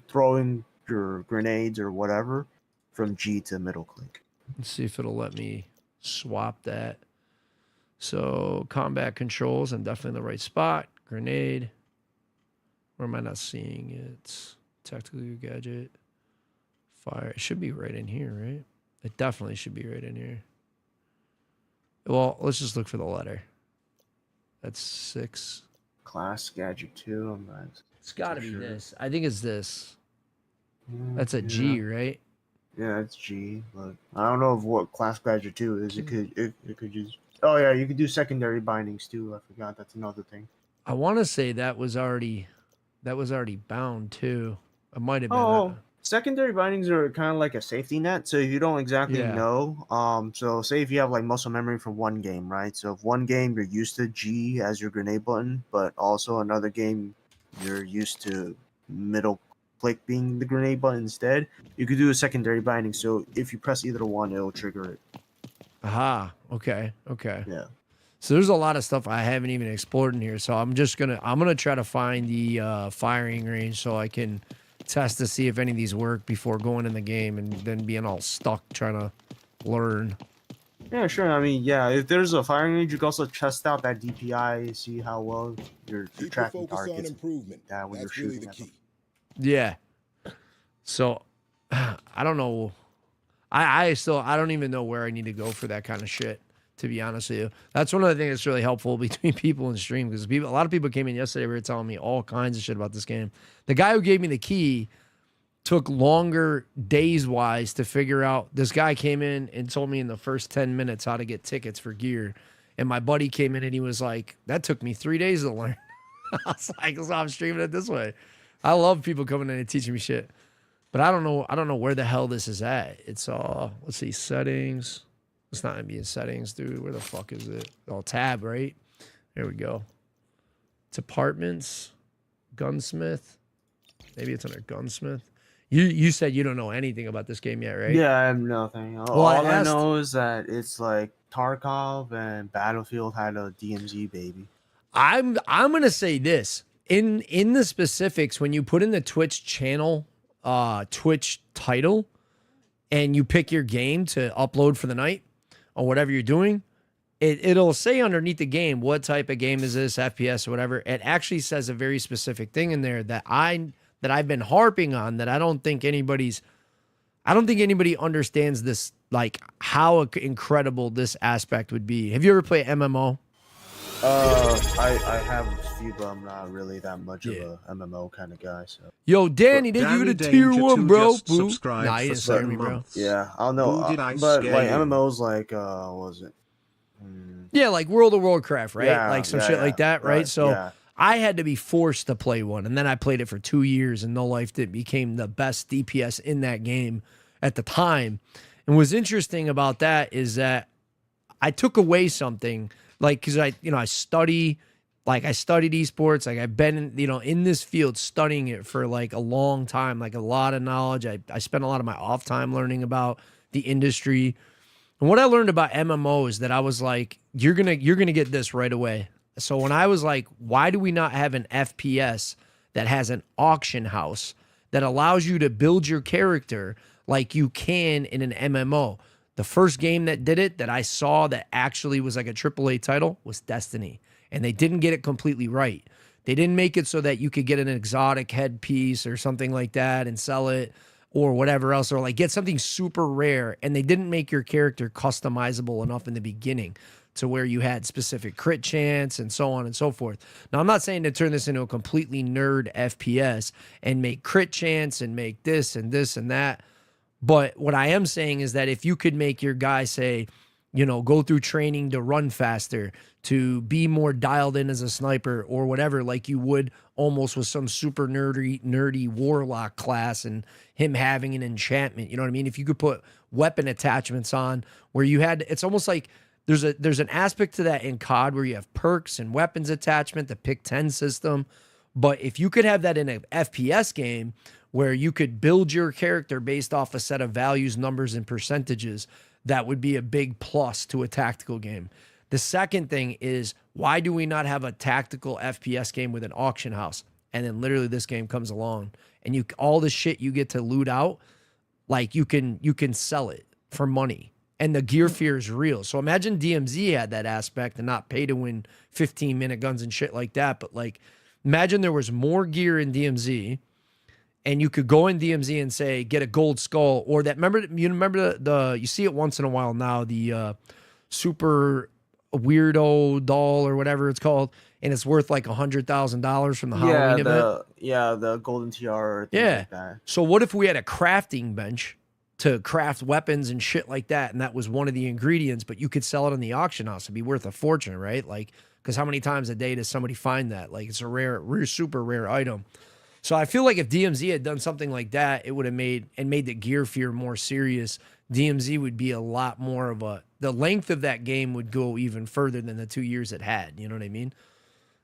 throwing your grenades or whatever from G to middle click. Let's see if it'll let me swap that. So combat controls, I'm definitely in the right spot. Grenade. Where am I not seeing it? Tactical gadget. Fire. It should be right in here, right? It definitely should be right in here. Well, let's just look for the letter. That's 6. Class gadget 2. I'm not It's got to too be sure. this. I think it's this. Mm, That's a yeah. G, right? Yeah, it's G, but I don't know of what class gadget 2 is. It could just. Oh yeah, you could do secondary bindings too. I forgot that's another thing. I want to say that was already bound too. It might have been. Oh, secondary bindings are kind of like a safety net. So if you don't exactly Yeah. know, so say if you have like muscle memory from one game, right? So if one game you're used to G as your grenade button, but also another game you're used to middle click being the grenade button instead, you could do a secondary binding. So if you press either one, it'll trigger it. Aha. Okay. Okay. Yeah. So there's a lot of stuff I haven't even explored in here. So I'm gonna try to find the firing range so I can test to see if any of these work before going in the game and then being all stuck trying to learn. Yeah, sure. I mean, yeah, if there's a firing range, you can also test out that DPI, see how well you're Keep your tracking focus on targets. improvement. That when you're That's really shooting the at them. key. Yeah. So I don't know. I don't even know where I need to go for that kind of shit. To be honest with you, that's one of the things that's really helpful between people in stream because a lot of people came in yesterday. Were telling me all kinds of shit about this game. The guy who gave me the key took longer days wise to figure out. This guy came in and told me in the first 10 minutes how to get tickets for gear. And my buddy came in and he was like, that took me 3 days to learn. I was like, so I'm streaming it this way. I love people coming in and teaching me shit. But I don't know where the hell this is at. It's let's see, settings. It's not gonna be in settings, dude. Where the fuck is it? Oh, tab, right? There we go. Departments, gunsmith. Maybe it's under gunsmith. You said you don't know anything about this game yet, right? Yeah, I have nothing. Well, All I know is that it's like Tarkov and Battlefield had a DMZ baby. I'm gonna say this. In the specifics, when you put in the Twitch channel, Twitch title, and you pick your game to upload for the night or whatever you're doing, it'll say underneath the game what type of game is this, FPS or whatever. It actually says a very specific thing in there that I've been harping on that I don't think anybody's. I don't think anybody understands this, like how incredible this aspect would be. Have you ever played MMO? I have a few, but I'm not really that much of a MMO kind of guy. So. Yo, Danny, thank you for the tier 1, bro. Boo. Nah, you didn't scare me, bro. Yeah, I don't know. But like MMOs, like what was it? Yeah, like World of Warcraft, right? Yeah, like some shit like that, right? So I had to be forced to play one, and then I played it for 2 years, and No Life did became the best DPS in that game at the time. And what's interesting about that is that I took away something, like, because I studied esports, like I've been in this field studying it for like a long time, like a lot of knowledge. I spent a lot of my off time learning about the industry. And what I learned about MMO is that I was like, you're gonna get this right away. So when I was like, why do we not have an FPS that has an auction house that allows you to build your character like you can in an MMO? The first game that did it that I saw that actually was like a AAA title was Destiny. And they didn't get it completely right. They didn't make it so that you could get an exotic headpiece or something like that and sell it or whatever else, or like get something super rare. And they didn't make your character customizable enough in the beginning to where you had specific crit chance and so on and so forth. Now, I'm not saying to turn this into a completely nerd FPS and make crit chance and make this and this and that. But what I am saying is that if you could make your guy say, go through training to run faster, to be more dialed in as a sniper or whatever, like you would almost with some super nerdy warlock class and him having an enchantment. You know what I mean? If you could put weapon attachments on where you had, it's almost like there's an aspect to that in COD where you have perks and weapons attachment, the pick 10 system. But if you could have that in an FPS game where you could build your character based off a set of values, numbers, and percentages, that would be a big plus to a tactical game. The second thing is, why do we not have a tactical FPS game with an auction house? And then literally this game comes along and all the shit you get to loot out, like you can sell it for money. And the gear fear is real. So imagine DMZ had that aspect and not pay to win 15-minute guns and shit like that. But like, imagine there was more gear in DMZ and you could go in DMZ and say, get a gold skull, or that, remember the you see it once in a while now, the super weirdo doll or whatever it's called, and it's worth like $100,000 from the Halloween event. The golden tiara. Or things like that. So what if we had a crafting bench to craft weapons and shit like that, and that was one of the ingredients, but you could sell it on the auction house? It'd be worth a fortune, right? Like, because how many times a day does somebody find that? Like, it's a rare, super rare item. So I feel like if DMZ had done something like that, it would have made the gear fear more serious. DMZ would be a lot more of the length of that game would go even further than the 2 years it had. You know what I mean?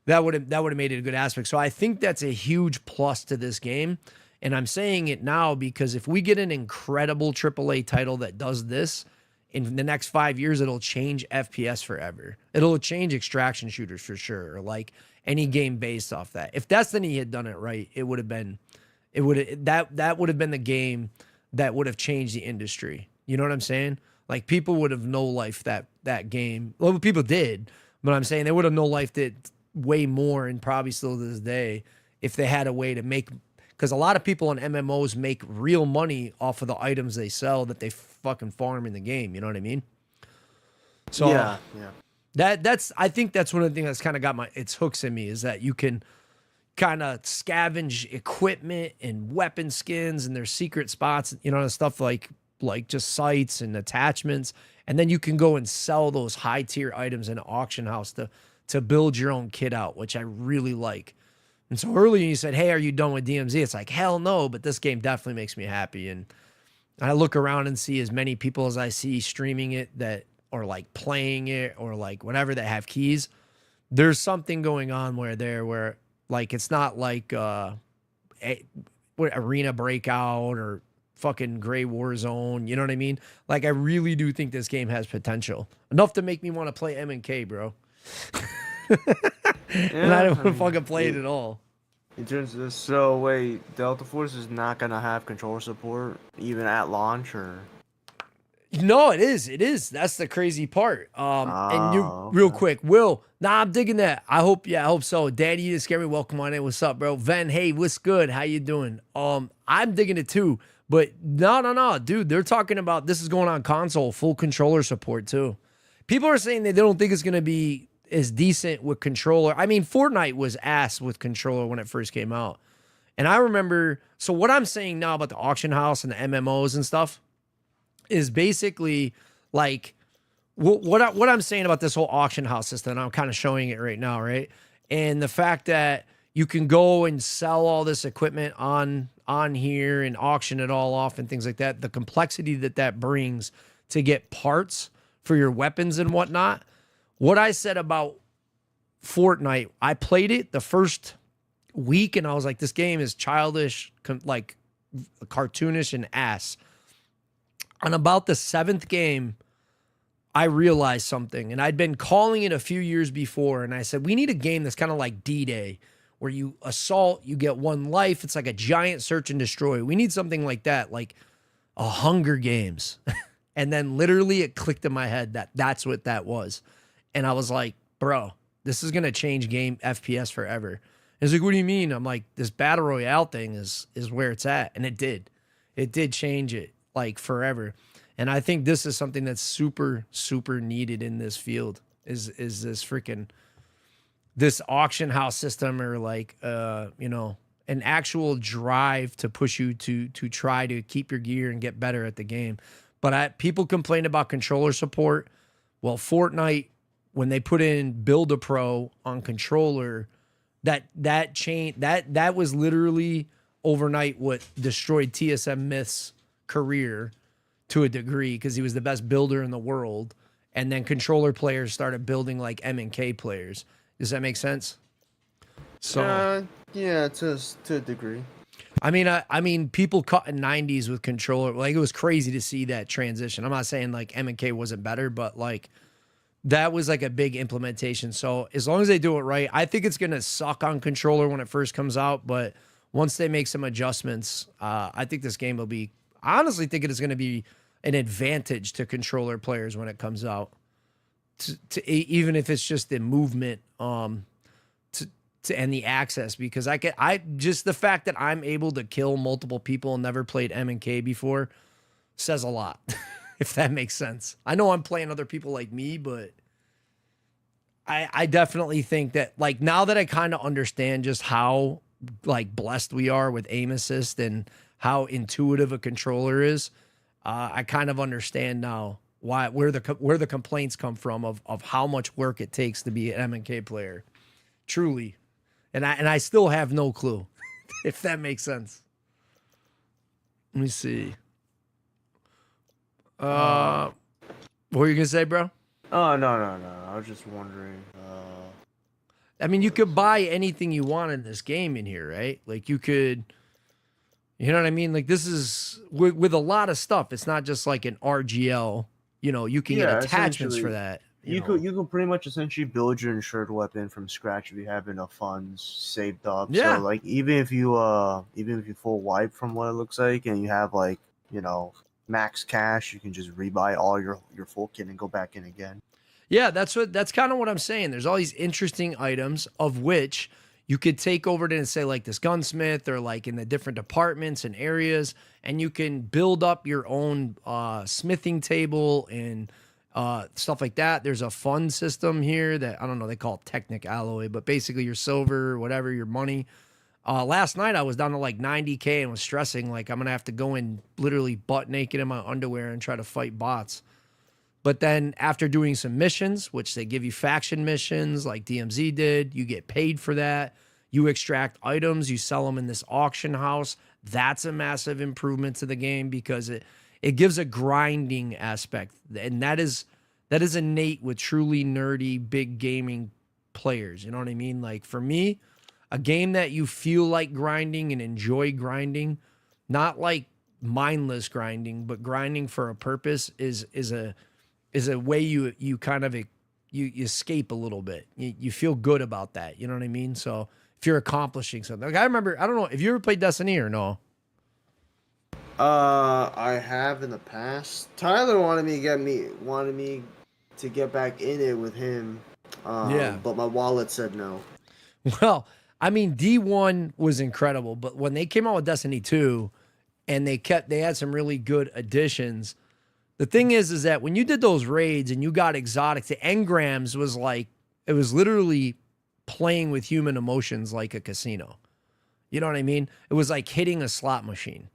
That would have made it a good aspect. So I think that's a huge plus to this game. And I'm saying it now because if we get an incredible AAA title that does this, in the next 5 years, it'll change FPS forever. It'll change extraction shooters for sure, or like any game based off that. If Destiny had done it right, that would have been the game that would have changed the industry. You know what I'm saying? Like, people would have no life that game. Well, people did, but I'm saying they would have no life it way more, and probably still to this day, if they had a way to make, because a lot of people on MMOs make real money off of the items they sell that they fucking farm in the game. You know what I mean? So yeah. I think that's one of the things that's kind of got its hooks in me, is that you can kind of scavenge equipment and weapon skins and their secret spots, stuff like just sites and attachments. And then you can go and sell those high tier items in an auction house to build your own kit out, which I really like. And so earlier you said, hey, are you done with DMZ? It's like, hell no, but this game definitely makes me happy. And I look around and see as many people as I see streaming it that, or like playing it, or like whatever, that have keys. There's something going on where like, it's not like Arena Breakout or fucking Gray War Zone. You know what I mean? Like, I really do think this game has potential enough to make me want to play M&K, bro. And I don't want to fucking play it at all. In terms of this, so wait, Delta Force is not gonna have controller support even at launch, or? No, it is. It is. That's the crazy part. And you Oh, real okay. quick, Will. Nah, I'm digging that. I hope. Yeah, I hope so. Daddy, you just scared me. Welcome on in. What's up, bro? Ven, hey, what's good? How you doing? I'm digging it too. But no, dude. They're talking about this is going on console, full controller support too. People are saying that they don't think it's gonna be as decent with controller. I mean, Fortnite was ass with controller when it first came out, and I remember. So what I'm saying now about the auction house and the MMOs and stuff is basically like what I'm saying about this whole auction house system. I'm kind of showing it right now, right? And the fact that you can go and sell all this equipment on here and auction it all off and things like that. The complexity that that brings to get parts for your weapons and whatnot. What I said about Fortnite, I played it the first week and I was like, this game is childish, like cartoonish and ass. On about the 7th game, I realized something, and I'd been calling it a few years before, and I said, we need a game that's kind of like D-Day, where you assault, you get 1 life, it's like a giant search and destroy. We need something like that, like a Hunger Games. And then literally it clicked in my head that that's what that was. And I was like, bro, this is going to change game FPS forever. And he's like, what do you mean? I'm like, this Battle Royale thing is where it's at. And it did. It did change it. Like forever. And I think this is something that's super, super needed in this field is this freaking, this auction house system or like, you know, an actual drive to push you to try to keep your gear and get better at the game. But people complain about controller support. Well, Fortnite, when they put in Build a Pro on controller, that was literally overnight what destroyed TSM Myth's career to a degree because he was the best builder in the world, and then controller players started building like M&K players. Does that make sense? So yeah, to a degree. I mean, people cut in 90s with controller. Like it was crazy to see that transition. I'm not saying like M&K wasn't better, but like that was like a big implementation. So as long as they do it right, I think it's gonna suck on controller when it first comes out, but once they make some adjustments, I think this game will be. I honestly think it is going to be an advantage to controller players when it comes out. Even if it's just the movement, and the access, because I just the fact that I'm able to kill multiple people and never played M&K before says a lot. If that makes sense. I know I'm playing other people like me, but I definitely think that like now that I kind of understand just how like blessed we are with aim assist and how intuitive a controller is, I kind of understand now where the complaints come from of how much work it takes to be an M&K player, truly, and I still have no clue, if that makes sense. Let me see. What were you gonna say, bro? Oh no. I was just wondering. I mean, you could buy anything you want in this game in here, right? Like you could. You know what I mean? Like this is with a lot of stuff. It's not just like an RGL. You know, you can get attachments for that. You could pretty much essentially build your insured weapon from scratch if you have enough funds saved up. Yeah. So like even if you full wipe from what it looks like and you have like, you know, max cash, you can just rebuy all your full kit and go back in again. Yeah, that's kind of what I'm saying. There's all these interesting items of which you could take over to and say like this gunsmith or like in the different departments and areas, and you can build up your own smithing table and stuff like that. There's a fund system here that I don't know, they call it Technic Alloy, but basically your silver, whatever, your money. Last night I was down to like 90K and was stressing like I'm gonna have to go in literally butt naked in my underwear and try to fight bots. But then after doing some missions, which they give you faction missions like DMZ did, you get paid for that. You extract items, you sell them in this auction house. That's a massive improvement to the game because it gives a grinding aspect. And that is innate with truly nerdy, big gaming players. You know what I mean? Like for me, a game that you feel like grinding and enjoy grinding, not like mindless grinding, but grinding for a purpose is a way you kind of you escape a little bit. You feel good about that. You know what I mean? So if you're accomplishing something, like I remember, I don't know, have you ever played Destiny or no? I have in the past. Tyler wanted me to get back in it with him, Yeah. but my wallet said no. Well, I mean, D1 was incredible, but when they came out with Destiny 2 and they had some really good additions. The thing is that when you did those raids and you got exotic, the engrams was like, it was literally playing with human emotions like a casino. You know what I mean? It was like hitting a slot machine.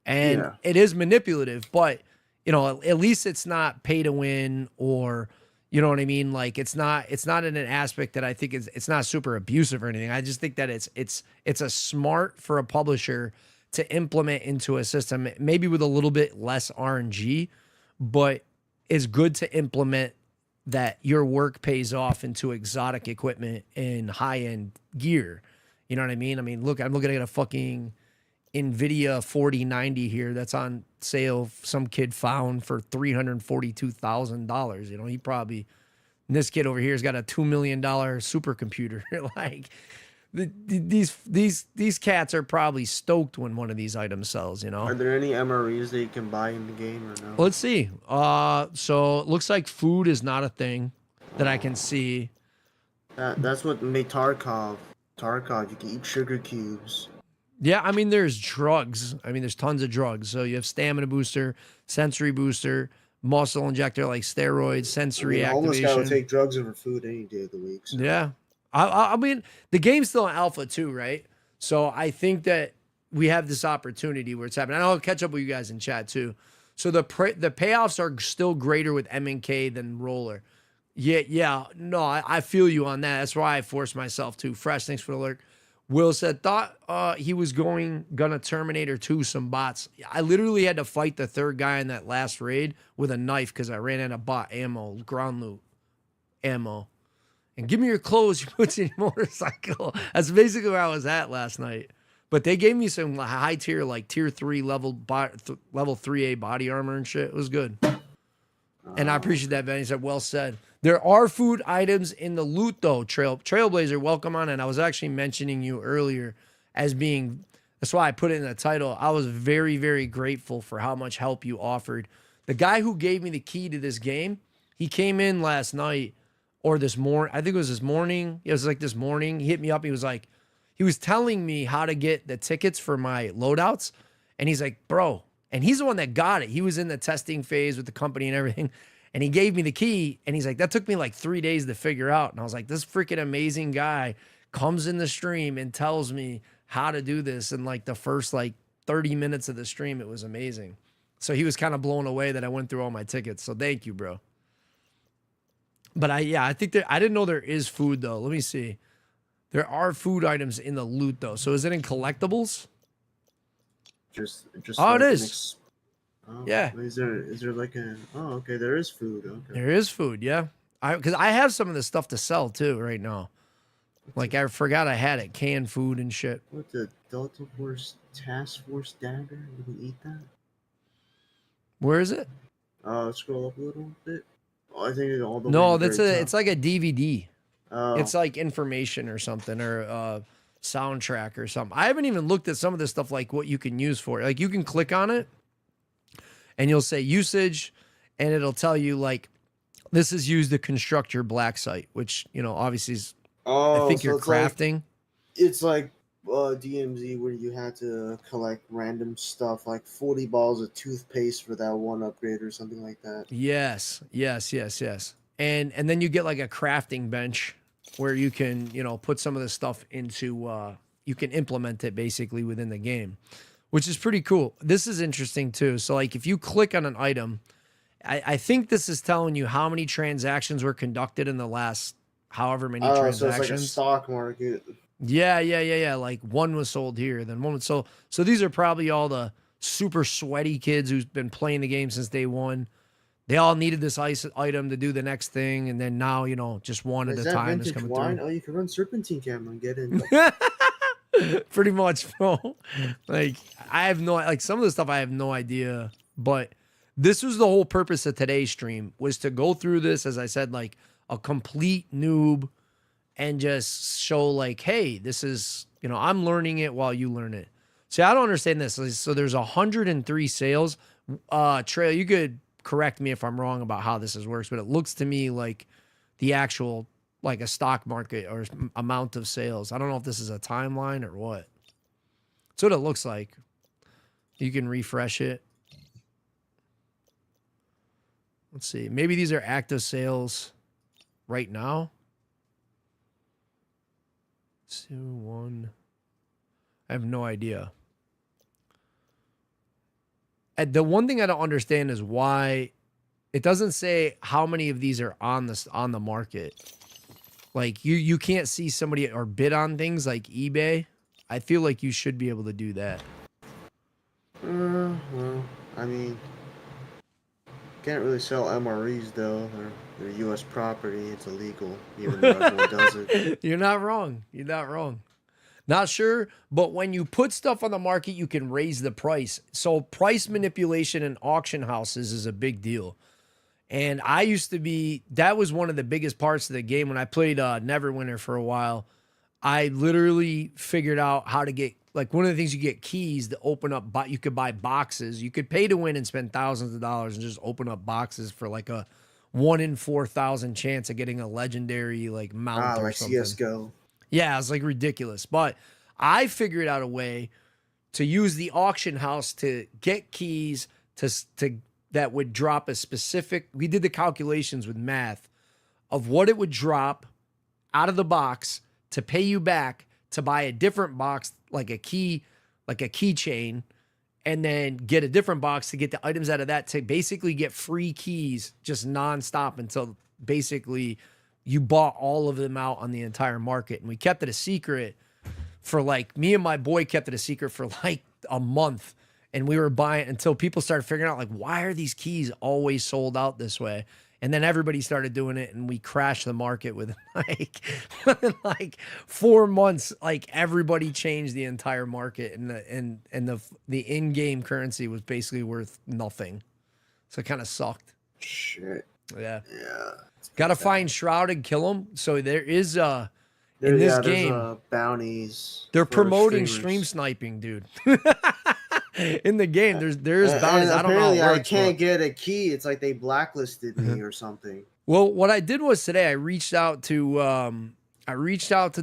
And Yeah. it is manipulative, but you know, at least it's not pay to win or you know what I mean? Like it's not in an aspect that I think it's not super abusive or anything. I just think that it's a smart for a publisher to implement into a system, maybe with a little bit less RNG, but it's good to implement that your work pays off into exotic equipment and high end gear. You know what I mean? I mean, look, I'm looking at a fucking NVIDIA 4090 here that's on sale. Some kid found for $342,000. You know, he probably, and this kid over here has got a $2 million supercomputer. Like, these cats are probably stoked when one of these items sells, you know? Are there any MREs that you can buy in the game or no? Let's see. So it looks like food is not a thing that I can see. That's what made Tarkov. Tarkov, you can eat sugar cubes. Yeah, I mean, there's drugs. I mean, there's tons of drugs. So you have stamina booster, sensory booster, muscle injector like steroids, sensory Almost activation. gotta take drugs over food any day of the week. So. Yeah. I mean, the game's still in alpha too, right? So I think that we have this opportunity where it's happening. And I'll catch up with you guys in chat too. So the payoffs are still greater with MNK than roller. Yeah. No, I feel you on that. That's why I forced myself to. Fresh, thanks for the alert. Will said, thought he was gonna Terminator 2 some bots. I literally had to fight the third guy in that last raid with a knife because I ran out of bot ammo, ground loot ammo. And give me your clothes, you put in your motorcycle. That's basically where I was at last night. But they gave me some high tier, like tier 3 level 3A body armor and shit. It was good. And I appreciate that, Ben. He said, well said. There are food items in the loot, though, Trailblazer, welcome on. And I was actually mentioning you earlier as being, that's why I put it in the title. I was very, very grateful for how much help you offered. The guy who gave me the key to this game, he came in last night or this morning. I think it was this morning. It was like this morning. He hit me up. He was like, he was telling me how to get the tickets for my loadouts. And he's like, bro, and he's the one that got it. He was in the testing phase with the company and everything. And he gave me the key. And he's like, that took me like 3 days to figure out. And I was like, this freaking amazing guy comes in the stream and tells me how to do this. And like the first like 30 minutes of the stream, it was amazing. So he was kind of blown away that I went through all my tickets. So thank you, bro. But I think I didn't know there is food though. Let me see. There are food items in the loot though. So is it in collectibles? Just oh, like it is. Yeah. Is there like a? Oh, okay. There is food. Okay. There is food. Yeah. Because I have some of this stuff to sell too right now. Like I forgot I had it, canned food and shit. What the Delta Force Task Force dagger? You can eat that. Where is it? Scroll up a little bit. Oh, I think it's all the. No, way to the very top. it's like a DVD. Oh. It's like information or something or soundtrack or something. I haven't even looked at some of this stuff like what you can use for it. Like you can click on it and you'll say usage and it'll tell you like this is used to construct your black site, which, you know, obviously is I think so you're crafting. It's like DMZ where you had to collect random stuff like 40 balls of toothpaste for that one upgrade or something like that. Yes. And then you get like a crafting bench where you can, you know, put some of this stuff into you can implement it basically within the game, which is pretty cool. This is interesting too. So like if you click on an item, I think this is telling you how many transactions were conducted in the last however many transactions. So it's like a stock market. Yeah. Like one was sold here, then one was sold. So these are probably all the super sweaty kids who's been playing the game since day one. They all needed this item to do the next thing, and then now, you know, just one at a time is coming through. Oh, you can run serpentine camera and get in. Pretty much, bro. Like I have no, like some of the stuff I have no idea, but this was the whole purpose of today's stream was to go through this, as I said, like a complete noob and just show like, hey, this is, you know, I'm learning it while you learn it. See, I don't understand this. So there's 103 sales. Trail, you could correct me if I'm wrong about how this works, but it looks to me like the actual, like a stock market or amount of sales. I don't know if this is a timeline or what. That's what it looks like. You can refresh it. Let's see. Maybe these are active sales right now. 2, 1. I have no idea. And the one thing I don't understand is why it doesn't say how many of these are on the market. Like you can't see somebody or bid on things like eBay. I feel like you should be able to do that. Well, I mean, can't really sell MREs though. They're U.S. property. It's illegal, even though everyone does it. You're not wrong. You're not wrong. Not sure, but when you put stuff on the market, you can raise the price. So price manipulation in auction houses is a big deal. And I used to be, that was one of the biggest parts of the game. When I played Neverwinter for a while, I literally figured out how to get, like one of the things you get keys to open up, you could buy boxes. You could pay to win and spend thousands of dollars and just open up boxes for like a 1 in 4,000 chance of getting a legendary like mount or like something. CSGO. Yeah, it's like ridiculous. But I figured out a way to use the auction house to get keys to that would drop a specific. We did the calculations with math of what it would drop out of the box to pay you back to buy a different box, like a keychain, and then get a different box to get the items out of that to basically get free keys just nonstop until basically you bought all of them out on the entire market. And we kept it a secret for like, me and my boy kept it a secret for like a month. And we were buying until people started figuring out like, why are these keys always sold out this way? And then everybody started doing it and we crashed the market with like 4 months. Like everybody changed the entire market and the in-game currency was basically worth nothing. So it kind of sucked. Shit. Yeah. Yeah. Got to find Shroud and kill him. So there is in this game bounties. They're promoting streamers. stream sniping, dude. In the game, there's bounties. I don't know how it works, I can't get a key. It's like they blacklisted me or something. Well, what I did was today I reached out to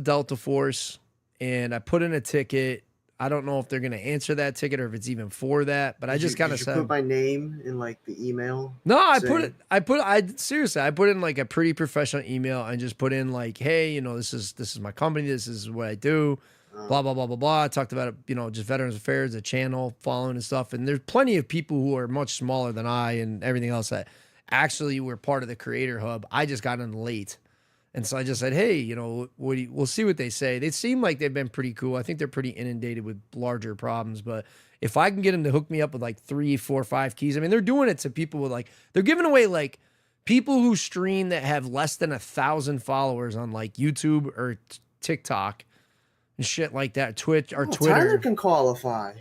Delta Force and I put in a ticket. I don't know if they're gonna answer that ticket or if it's even for that, but I just kind of said put my name in like the email. No, I seriously I put in like a pretty professional email and just put in like, hey, you know, this is my company, this is what I do, blah blah blah blah blah. I talked about it, you know, just Veterans Affairs, the channel, following and stuff. And there's plenty of people who are much smaller than I and everything else that actually were part of the Creator Hub. I just got in late. And so I just said, hey, you know, we'll see what they say. They seem like they've been pretty cool. I think they're pretty inundated with larger problems. But if I can get them to hook me up with like 3, 4, 5 keys, I mean, they're doing it to people with like, they're giving away like people who stream that have less than 1,000 followers on like YouTube or TikTok and shit like that, Twitch or Twitter. Tyler can qualify.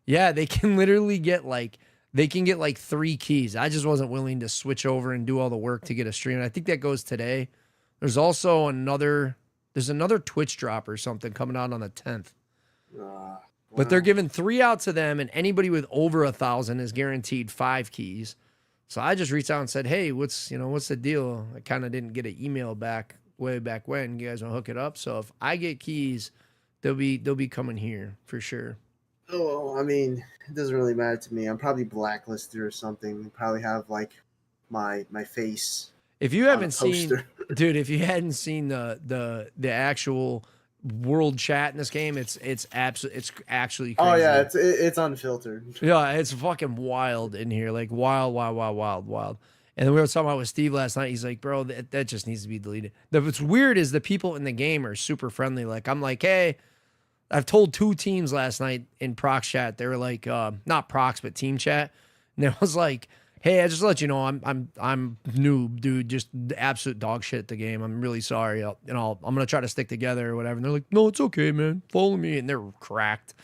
Yeah, they can literally get like, they can get like 3 keys. I just wasn't willing to switch over and do all the work to get a stream. And I think that goes today. There's also another Twitch drop or something coming out on the 10th. Wow. But they're giving 3 out to them, and anybody with over 1,000 is guaranteed 5 keys. So I just reached out and said, hey, what's the deal? I kind of didn't get an email back way back when. You guys want to hook it up? So if I get keys, they'll be coming here for sure. Oh, I mean, it doesn't really matter to me. I'm probably blacklisted or something. They probably have like my face. If you haven't seen, dude, if you hadn't seen the actual world chat in this game, it's actually crazy. Oh yeah, it's unfiltered. Yeah, it's fucking wild in here, like wild. And then we were talking about with Steve last night. He's like, bro, that just needs to be deleted. What's weird is the people in the game are super friendly. Like I'm like, hey, I've told 2 teams last night in prox chat. They were like, not prox but team chat, and it was like, hey, I just let you know I'm noob, dude. Just absolute dog shit at the game. I'm really sorry. I'm gonna try to stick together or whatever. And they're like, no, it's okay, man. Follow me, and they're cracked.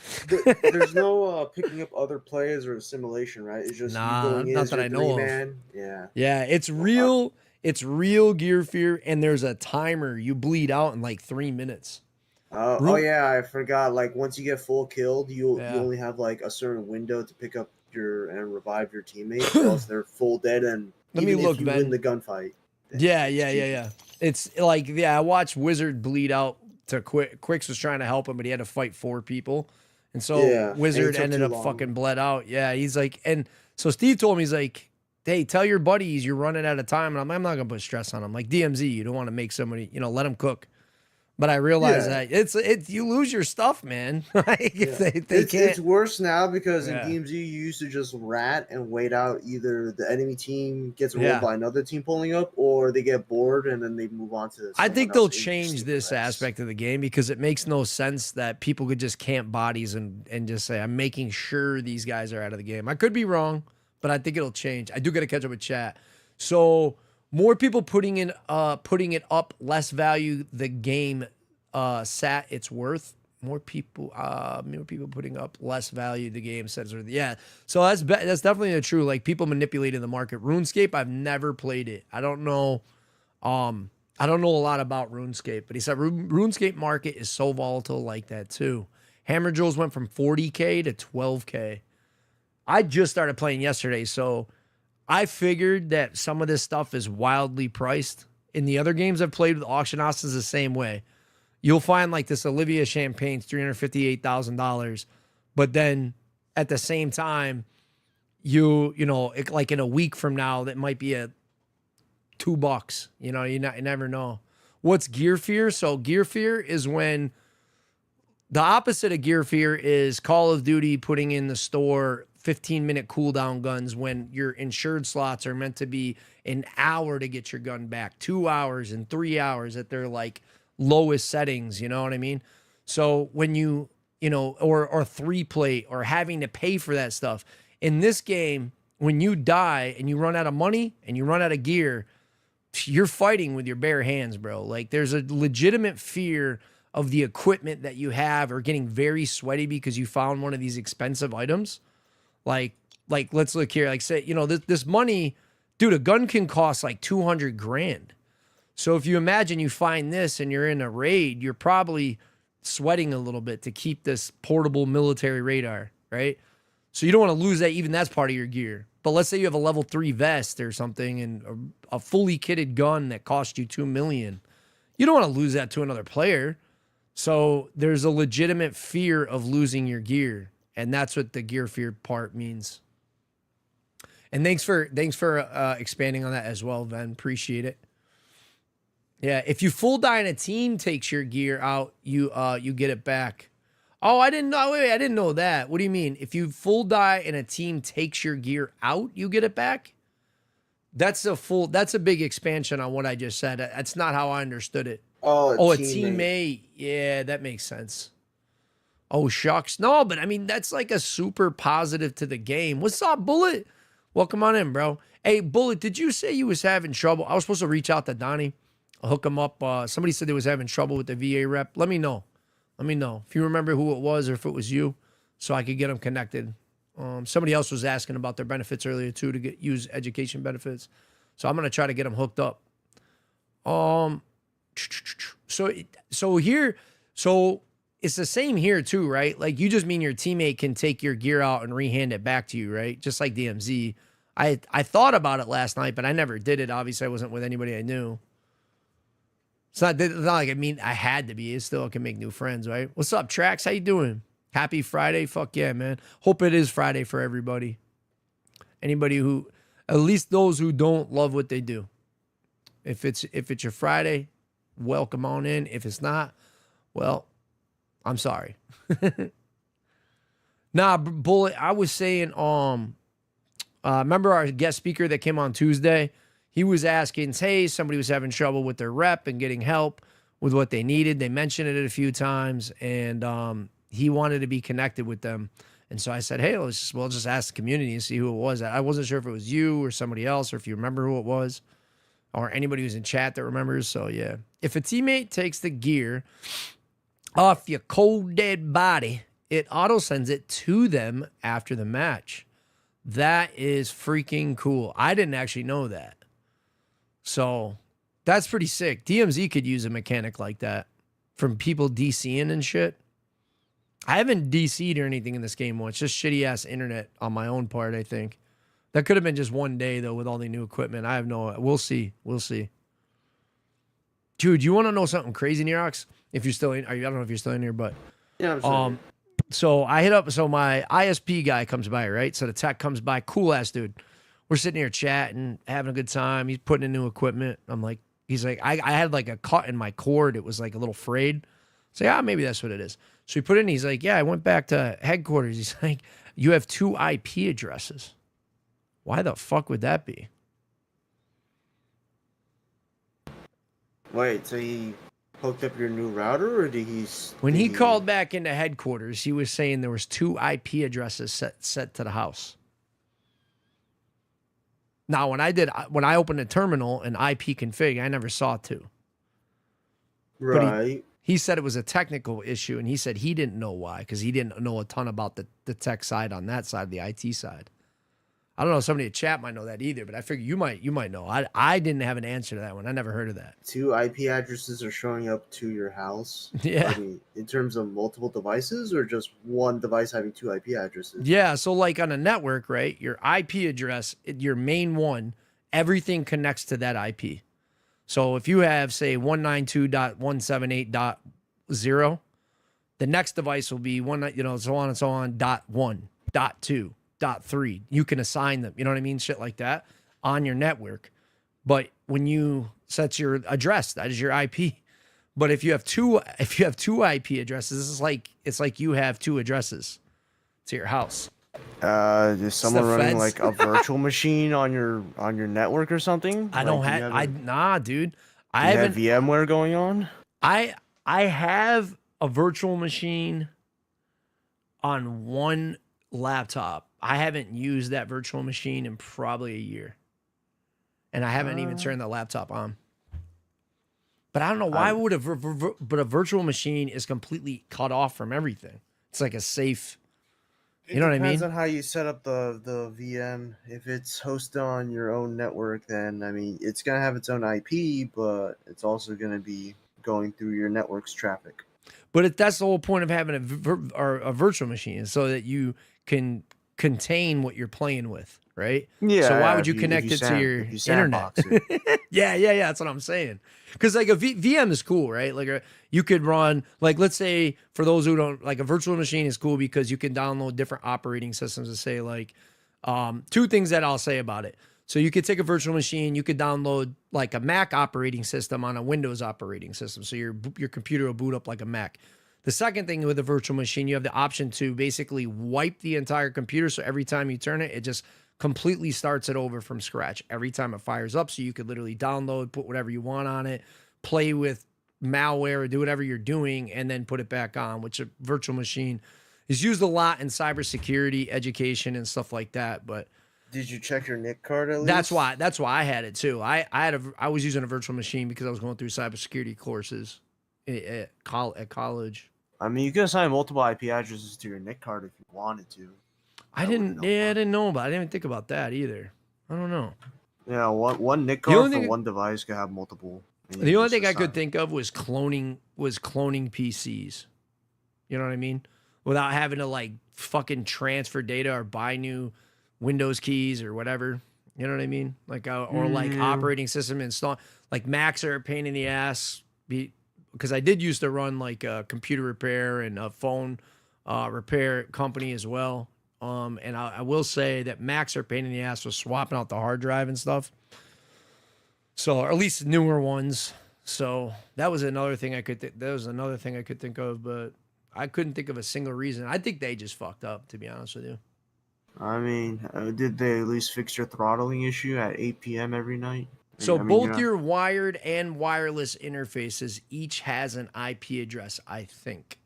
There's no picking up other players or assimilation, right? It's just nah, you going in not as that your I know man. of. Yeah. Yeah, it's real. It's real Gear Fear, and there's a timer. You bleed out in like 3 minutes. Oh yeah, I forgot. Like once you get full killed, you Yeah. only have like a certain window to pick up your and revive your teammates, or else they're full dead. And Let me even if look, you win Ben. the gunfight, then Yeah, it's yeah, yeah, GG. yeah. It's like, yeah, I watched Wizard bleed out to Quicks was trying to help him, but he had to fight 4 people. And so Yeah, and he Wizard took ended too up long. fucking bled out. Yeah, he's like, and so Steve told me, he's like, hey, tell your buddies you're running out of time. And I'm not going to put stress on him. Like DMZ, you don't want to make somebody, let him cook. But I realize Yeah, that it's you lose your stuff, man. Like if yeah. they It's can't. worse now because in Yeah. DMZ you used to just rat and wait out either the enemy team gets rolled Yeah. by another team pulling up, or they get bored and then they move on to I someone think they'll else and you just change take a this rest. aspect of the game because it makes no sense that people could just camp bodies and just say, I'm making sure these guys are out of the game. I could be wrong, but I think it'll change. I do got to catch up with chat. So more people putting it up, less value the game sat its worth. More people putting up less value the game sets worth. Yeah. So that's definitely the true. Like people manipulating the market. RuneScape, I've never played it. I don't know a lot about RuneScape, but he said RuneScape market is so volatile like that too. Hammer Jewels went from 40K to 12K. I just started playing yesterday, so I figured that some of this stuff is wildly priced. In the other games I've played with auction houses the same way. You'll find like this Olivia Champagne's $358,000, but then at the same time, like in a week from now, that might be a $2. You never know. What's gear fear? So gear fear is when the opposite of gear fear is Call of Duty putting in the store 15-minute cooldown guns when your insured slots are meant to be an hour to get your gun back, 2 hours and 3 hours at their like lowest settings. You know what I mean? So when or 3 plate or having to pay for that stuff in this game, when you die and you run out of money and you run out of gear, you're fighting with your bare hands, bro. Like there's a legitimate fear of the equipment that you have or getting very sweaty because you found one of these expensive items. Like, let's look here. Like say, this money, dude, a gun can cost like 200 grand. So if you imagine you find this and you're in a raid, you're probably sweating a little bit to keep this portable military radar, right? So you don't want to lose that. Even that's part of your gear. But let's say you have a level 3 vest or something and a fully kitted gun that cost you 2 million. You don't want to lose that to another player. So there's a legitimate fear of losing your gear, and that's what the gear fear part means. And thanks for expanding on that as well, Ven. Appreciate it. Yeah, if you full die and a team takes your gear out, you get it back. Oh, I didn't know. Wait, I didn't know that. What do you mean? If you full die and a team takes your gear out, you get it back? That's a big expansion on what I just said. That's not how I understood it. Oh, a Oh, a teammate. teammate. Yeah, that makes sense. Oh, shucks. No, but I mean, that's like a super positive to the game. What's up, Bullet? Welcome on in, bro. Hey, Bullet, did you say you was having trouble? I was supposed to reach out to Donnie. I'll hook him up. Somebody said they was having trouble with the VA rep. Let me know. Let me know if you remember who it was or if it was you, so I could get them connected. Somebody else was asking about their benefits earlier too to use education benefits, so I'm gonna try to get them hooked up. So here, so it's the same here too, right? Like you just mean your teammate can take your gear out and rehand it back to you, right? Just like DMZ. I thought about it last night, but I never did it. Obviously, I wasn't with anybody I knew. It's not like I had to be. It still can make new friends, right? What's up, Trax? How you doing? Happy Friday. Fuck yeah, man. Hope it is Friday for everybody. Anybody who, at least those who don't love what they do. If it's your Friday, welcome on in. If it's not, well, I'm sorry. Nah, Bullet, I was saying, remember our guest speaker that came on Tuesday? He was asking, hey, somebody was having trouble with their rep and getting help with what they needed. They mentioned it a few times, and he wanted to be connected with them. And so I said, hey, we'll just ask the community and see who it was. I wasn't sure if it was you or somebody else or if you remember who it was or anybody who's in chat that remembers. So, yeah. If a teammate takes the gear off your cold, dead body, it auto-sends it to them after the match. That is freaking cool. I didn't actually know that. So that's pretty sick. DMZ could use a mechanic like that from people DCing and shit. I haven't DC'd or anything in this game once. Just shitty ass internet on my own part, I think. That could have been just one day though with all the new equipment. I have no. We'll see. We'll see. Dude, you want to know something crazy, Nerox? If you're still in, I don't know if you're still in here, but Yeah, I'm sorry. So I hit up. So my ISP guy comes by, right? So the tech comes by, cool ass dude. We're sitting here chatting, having a good time. He's putting in new equipment. I'm like, he's like, I had like a cut in my cord. It was like a little frayed. So yeah, maybe that's what it is. So he put it in. He's like, yeah, I went back to headquarters. He's like, you have 2 IP addresses. Why the fuck would that be? Wait, so he hooked up your new router, or did he? When he called back into headquarters, he was saying there was 2 IP addresses set to the house. Now, when I opened the terminal and IP config, I never saw 2. Right. He said it was a technical issue, and he said he didn't know why because he didn't know a ton about the tech side on that side, the IT side. I don't know. Somebody in chat might know that either, but I figure you might know. I didn't have an answer to that one. I never heard of that. 2 IP addresses are showing up to your house. Yeah. I mean, in terms of multiple devices, or just one device having 2 IP addresses? Yeah. So like on a network, right? Your IP address, your main one, everything connects to that IP. So if you have, say, 192.178.0, the next device will be so on and so on, .1, .2, .3. You can assign them, you know what I mean? Shit like that on your network. But when you set your address, that is your IP. But if you have two IP addresses, it's like you have 2 addresses to your house. Is someone running feds. like a virtual machine on your network or something? I don't nah, dude. I have haven't VMware going on. I have a virtual machine on one laptop. I haven't used that virtual machine in probably a year. And I haven't even turned the laptop on. But I don't know why would a virtual machine is completely cut off from everything. It's like a safe. You know what I mean? It depends on how you set up the VM. If it's hosted on your own network, then I mean it's gonna have its own IP, but it's also gonna be going through your network's traffic. But that's the whole point of having a virtual machine, so that you can contain what you're playing with, right? Yeah. So why would you connect it to your internet? Yeah. That's what I'm saying. Because like a VM is cool, right? Like you could run, like let's say for those who don't, like a virtual machine is cool because you can download different operating systems to say like 2 things that I'll say about it. So you could take a virtual machine, you could download like a Mac operating system on a Windows operating system. So your computer will boot up like a Mac. The second thing with a virtual machine, you have the option to basically wipe the entire computer. So every time you turn it, it just completely starts it over from scratch every time it fires up. So you could literally download, put whatever you want on it, play with malware or do whatever you're doing, and then put it back on, which a virtual machine is used a lot in cybersecurity, education, and stuff like that. But did you check your NIC card at least? that's why I had it too. I was using a virtual machine because I was going through cybersecurity courses at college. I mean, you can assign multiple IP addresses to your NIC card if you wanted to. I didn't know about it. I didn't even think about that either. I don't know. Yeah, one NIC card for one device could have multiple. The only thing I could think of was cloning PCs. You know what I mean? Without having to like fucking transfer data or buy new Windows keys or whatever. You know what I mean? Like or like operating system install. Like Macs are a pain in the ass. Because I did used to run like a computer repair and a phone repair company as well. And I will say that Macs are a pain in the ass with swapping out the hard drive and stuff. So, or at least newer ones. So that was another thing I could think of, but I couldn't think of a single reason. I think they just fucked up, to be honest with you. I mean, did they at least fix your throttling issue at 8 p.m. every night? So both your wired and wireless interfaces each has an IP address, I think.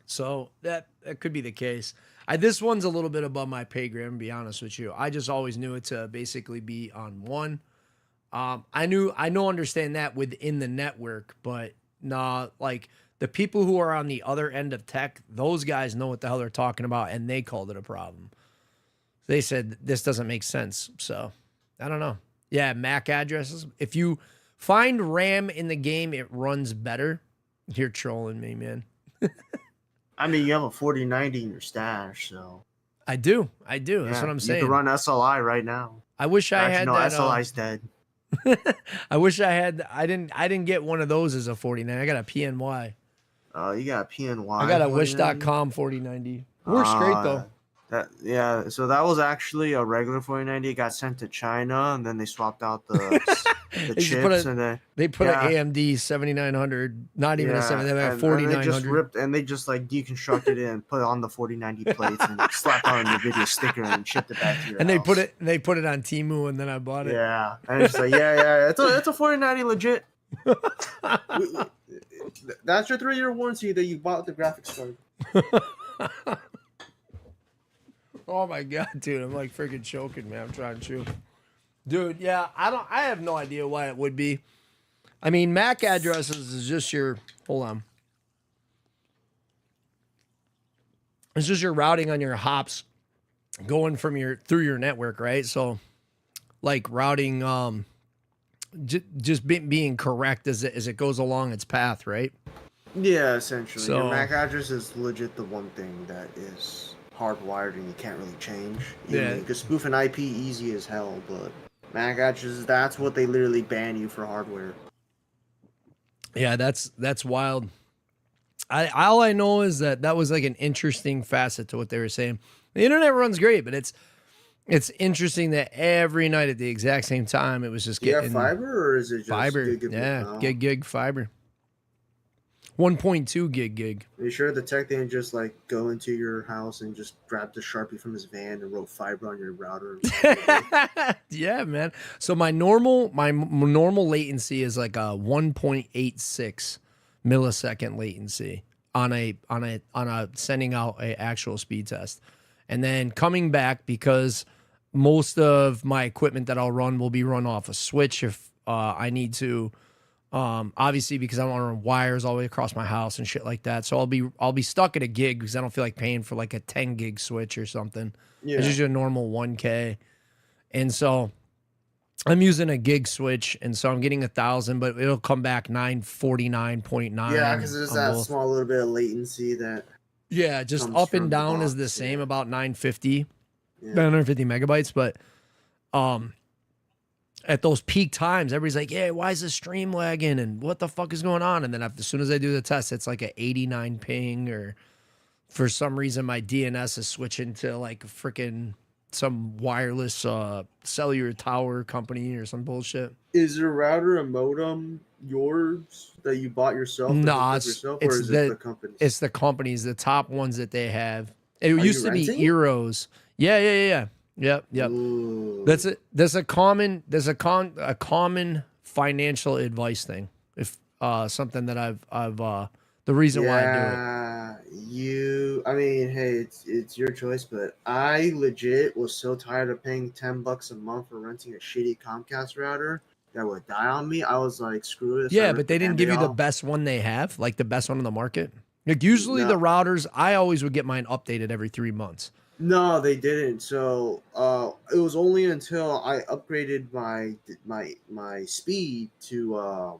So that could be the case. This one's a little bit above my pay grade, to be honest with you. I just always knew it to basically be on one. I understand that within the network, but nah, like the people who are on the other end of tech, those guys know what the hell they're talking about, and they called it a problem. They said this doesn't make sense. So I don't know. Yeah, MAC addresses. If you find RAM in the game, it runs better. You're trolling me, man. I mean, you have a 4090 in your stash, so I do. That's what I'm you can saying. run SLI right now. I wish I Actually, had no, that. SLI's dead. I wish I had. I didn't get one of those as a 49. I got a PNY. You got PNY. I got a 4090. Wish.com 4090. Works great though. So that was actually a regular 4090. It got sent to China, and then they swapped out the They just chips, and then they put yeah. an AMD 7900, not even a 7, they had a and 4900. they just ripped and they just like deconstructed it and put it on the 4090 plates and slapped on a NVIDIA sticker and shipped it back to your and house. they put it on Temu, and then I bought it. Yeah, and it's like it's a 4090 legit. That's your 3-year warranty that you bought the graphics card. Oh my god, dude, I'm like freaking choking, man. I'm trying to chew. Dude, yeah, I have no idea why it would be. I mean, MAC addresses is just your, hold on. It's just your routing on your hops going from through your network, right? So like routing just being correct as it goes along its path, right? Yeah, essentially. So, your MAC address is legit the one thing that is hardwired and you can't really change. You can spoof an IP easy as hell, but MAC addresses, that's what they literally ban you for hardware. Yeah, that's wild. All I know is that was like an interesting facet to what they were saying. The internet runs great, but it's interesting that every night at the exact same time it was just getting fiber, or is it just fiber? gigabit? Yeah, gig fiber. 1.2 gig. Are you sure the tech didn't just like go into your house and just grab the Sharpie from his van and wrote fiber on your router? Yeah, man. So my normal latency is like a 1.86 millisecond latency on a sending out a actual speed test, and then coming back, because most of my equipment that I'll run will be run off a switch if I need to. Obviously, because I don't want to run wires all the way across my house and shit like that. So I'll be stuck at a gig because I don't feel like paying for like a 10 gig switch or something. Yeah. It's just a normal 1K. And so I'm using a gig switch, and so I'm getting 1,000, but it'll come back 949.9. Yeah, because there's that small little bit of latency that. Yeah, just up and down is the same, about 950 megabytes, but at those peak times, everybody's like, yeah, why is the stream lagging? And what the fuck is going on? And then as soon as I do the test, it's like an 89 ping, or for some reason my DNS is switching to like freaking some wireless cellular tower company or some bullshit. Is your router a modem yours that you bought yourself? No, it's the company's? It's the companies, the top ones that they have. It used to be Eros. Yeah. Yep. Ooh. There's a common financial advice thing. If something that I've the reason why I do it. I mean, hey, it's your choice, but I legit was so tired of paying $10 a month for renting a shitty Comcast router that would die on me. I was like, screw it. Yeah, but they didn't give you the best one they have, like the best one on the market. Like usually the routers, I always would get mine updated every 3 months. No, they didn't. So it was only until I upgraded my speed to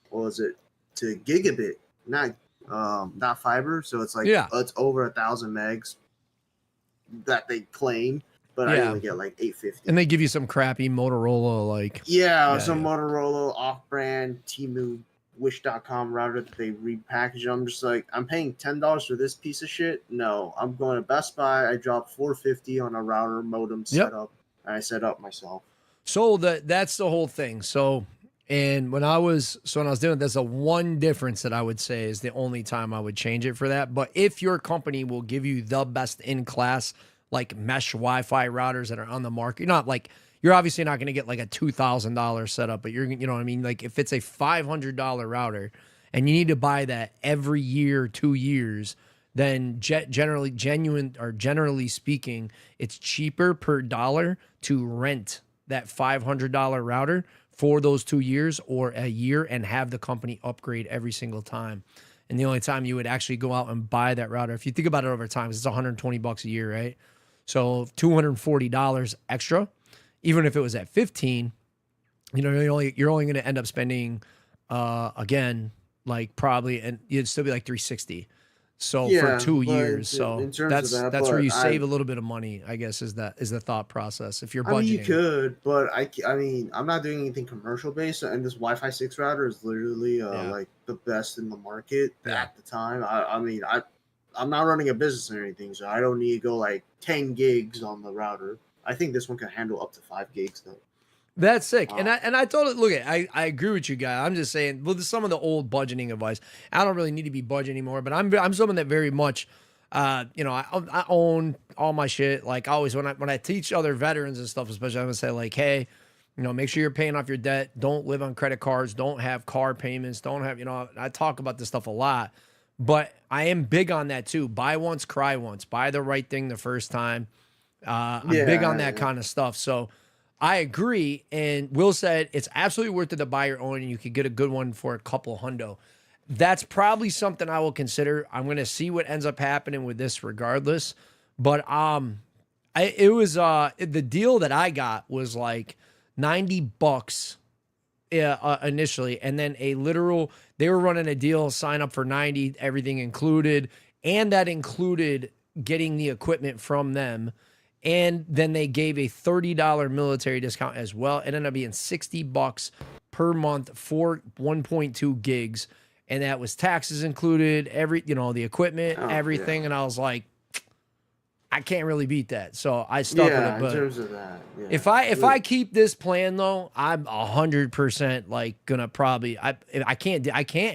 what was it, to gigabit, not fiber. So it's like it's over 1,000 megs that they claim, but I only get like 850. And they give you some crappy Motorola Motorola off-brand Temu Wish.com router that they repackage. I'm just like, I'm paying $10 for this piece of shit. No, I'm going to Best Buy. I dropped $450 on a router modem setup, and I set up myself. So that's the whole thing. So, and when I was doing it, there's a one difference that I would say is the only time I would change it for that. But if your company will give you the best in class, like mesh Wi-Fi routers that are on the market, you're obviously not going to get like a $2,000 setup, but you know what I mean? Like if it's a $500 router and you need to buy that every year, 2 years, then generally speaking, it's cheaper per dollar to rent that $500 router for those 2 years or a year and have the company upgrade every single time. And the only time you would actually go out and buy that router, if you think about it over time, it's $120 a year, right? So $240 extra. Even if it was at 15, you're only going to end up spending, again, like probably, and you'd still be like 360. So Yeah, for 2 but years, so in terms of that, that's where but you save a little bit of money, I guess, is the thought process if you're I mean, you budgeting. could, but I mean, I'm not doing anything commercial based, and this Wi-Fi 6 router is literally Yeah, like the best in the market yeah. at the time. I mean, I'm not running a business or anything, so I don't need to go like 10 gigs on the router. I think this one can handle up to 5 gigs though. That's sick. And Wow. I told it, look, I agree with you guys. I'm just saying, well, this is some of the old budgeting advice. I don't really need to be budgeting anymore, but I'm someone that very much, you know, I own all my shit. Like always when I teach other veterans and stuff, especially I'm gonna say like, hey, you know, make sure you're paying off your debt. Don't live on credit cards. Don't have car payments. Don't have, you know, I talk about this stuff a lot, but I am big on that too. Buy once, cry once. Buy the right thing the first time. I'm big on that Yeah, kind of stuff. So I agree. And Will said it's absolutely worth it to buy your own, and you could get a good one for a couple hundo. That's probably something I will consider. I'm going to see what ends up happening with this regardless. But it was the deal that I got was like $90 initially, and then a literal, they were running a deal, sign up for 90, everything included, and that included getting the equipment from them. And then they gave a $30 military discount as well. It ended up being $60 per month for 1.2 gigs. And that was taxes included, you know, the equipment, oh, everything. yeah, And I was like, I can't really beat that. So I stuck yeah. with In it. terms of that, yeah. If I keep this plan though, I'm 100% like gonna probably I can't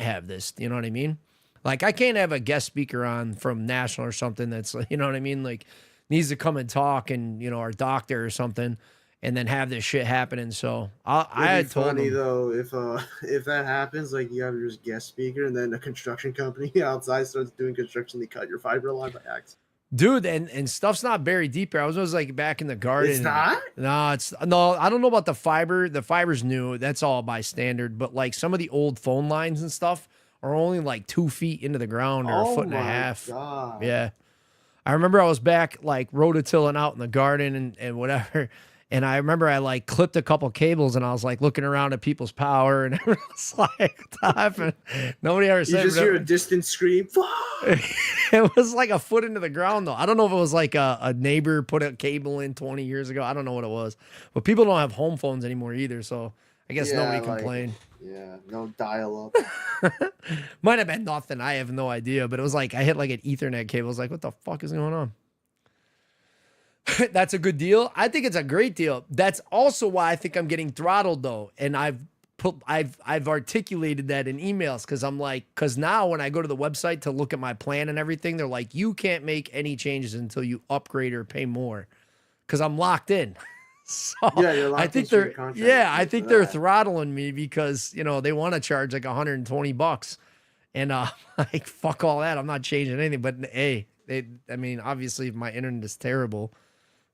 have this. You know what I mean? Like I can't have a guest speaker on from national or something that's, you know what I mean, like needs to come and talk, and you know, our doctor or something, and then have this shit happening. So I It'd had be told funny him, though if if that happens, like you have your guest speaker, and then a construction company outside starts doing construction, they cut your fiber line by accident. dude, and stuff's not buried deep here. I was like back in the garden. It's not. No, I don't know about the fiber. The fiber's new. That's all by standard. But like some of the old phone lines and stuff are only like 2 feet into the ground or a Oh foot and a my half. god. Yeah. I remember I was back like rototilling out in the garden and whatever. And I remember I like clipped a couple cables, and I was like looking around at people's power, and it was like, what happened? Nobody ever You said just it. hear a distant scream. Fuck! It was like a foot into the ground though. I don't know if it was like a neighbor put a cable in 20 years ago. I don't know what it was. But people don't have home phones anymore either. So I guess Yeah, nobody like- complained. Yeah, no dial up. Might have been nothing. I have no idea. But it was like I hit like an Ethernet cable. I was like, what the fuck is going on? That's a good deal. I think it's a great deal. That's also why I think I'm getting throttled though. And I've articulated that in emails, because I'm like, because now when I go to the website to look at my plan and everything, they're like, you can't make any changes until you upgrade or pay more, because I'm locked in. So Yeah, you're locked I think into your they're contract yeah, I because think of they're that. throttling me because you know they want to charge like $120, and like fuck all that. I'm not changing anything. But hey, I mean, obviously, if my internet is terrible,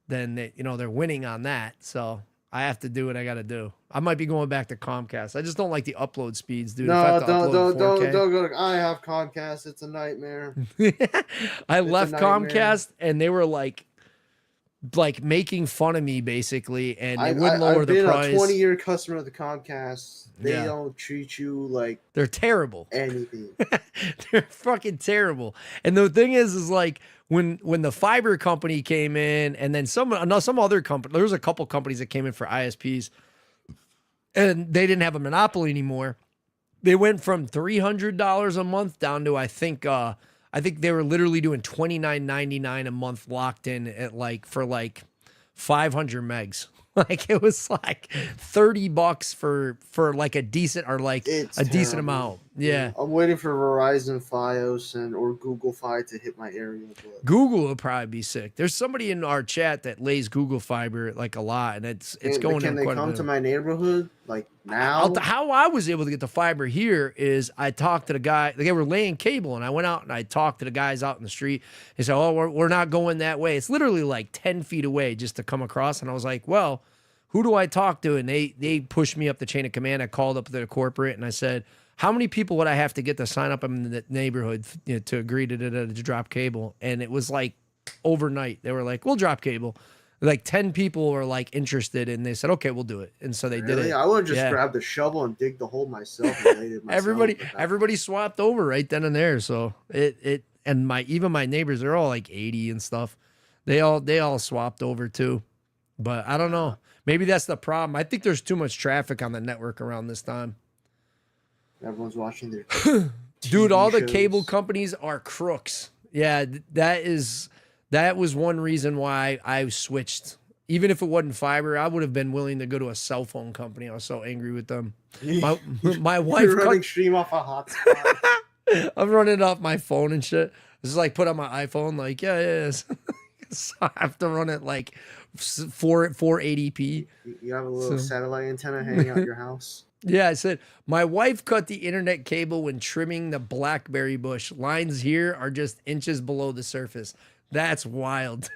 then you know they're winning on that. So I have to do what I got to do. I might be going back to Comcast. I just don't like the upload speeds, dude. If I No, have to upload don't 4K. go. I have Comcast. It's a nightmare. I left nightmare. Comcast, and they were like making fun of me basically, and they wouldn't lower I've the been price. a 20-year customer of the Comcast. They Yeah. don't treat you like They're terrible. anything. They're fucking terrible. And the thing is like when the fiber company came in, and then some other company, there was a couple companies that came in for ISPs, and they didn't have a monopoly anymore. They went from $300 a month down to I think they were literally doing $29.99 a month locked in at for 500 megs. Like it was like $30 for like a decent It's a decent terrible. amount. Yeah. I'm waiting for Verizon Fios or Google Fi to hit my area. But Google would probably be sick. There's somebody in our chat that lays Google fiber like a lot, and it's going Can in they quite a come bit. to my neighborhood like now? How I was able to get the fiber here is I talked to the guy. They were laying cable, and I went out and I talked to the guys out in the street. He said, "Oh, we're not going that way. It's literally like 10 feet away just to come across." And I was like, "Well, who do I talk to?" And they pushed me up the chain of command. I called up the corporate and I said, "How many people would I have to get to sign up in the neighborhood to agree to drop cable?" And it was like overnight. They were like, "We'll drop cable." Like 10 people were like interested, and they said, "Okay, we'll do it." And so they did Really? it. I would just Yeah. grab the shovel and dig the hole myself and laid it myself. Everybody swapped over right then and there. So and even my neighbors, they're all like 80 and stuff. They all swapped over too. But I don't know. Maybe that's the problem. I think there's too much traffic on the network around this time. Everyone's watching their Dude, all the shows. cable companies are crooks. Yeah, that was one reason why I switched. Even if it wasn't fiber, I would have been willing to go to a cell phone company. I was so angry with them. My wife You're running stream off a hotspot. I'm running it off my phone and shit. This is like put on my iPhone, like, yeah. So I have to run it like 480p. You have a little satellite antenna hanging out your house. Yeah, I said, my wife cut the internet cable when trimming the blackberry bush. Lines here are just inches below the surface. That's wild.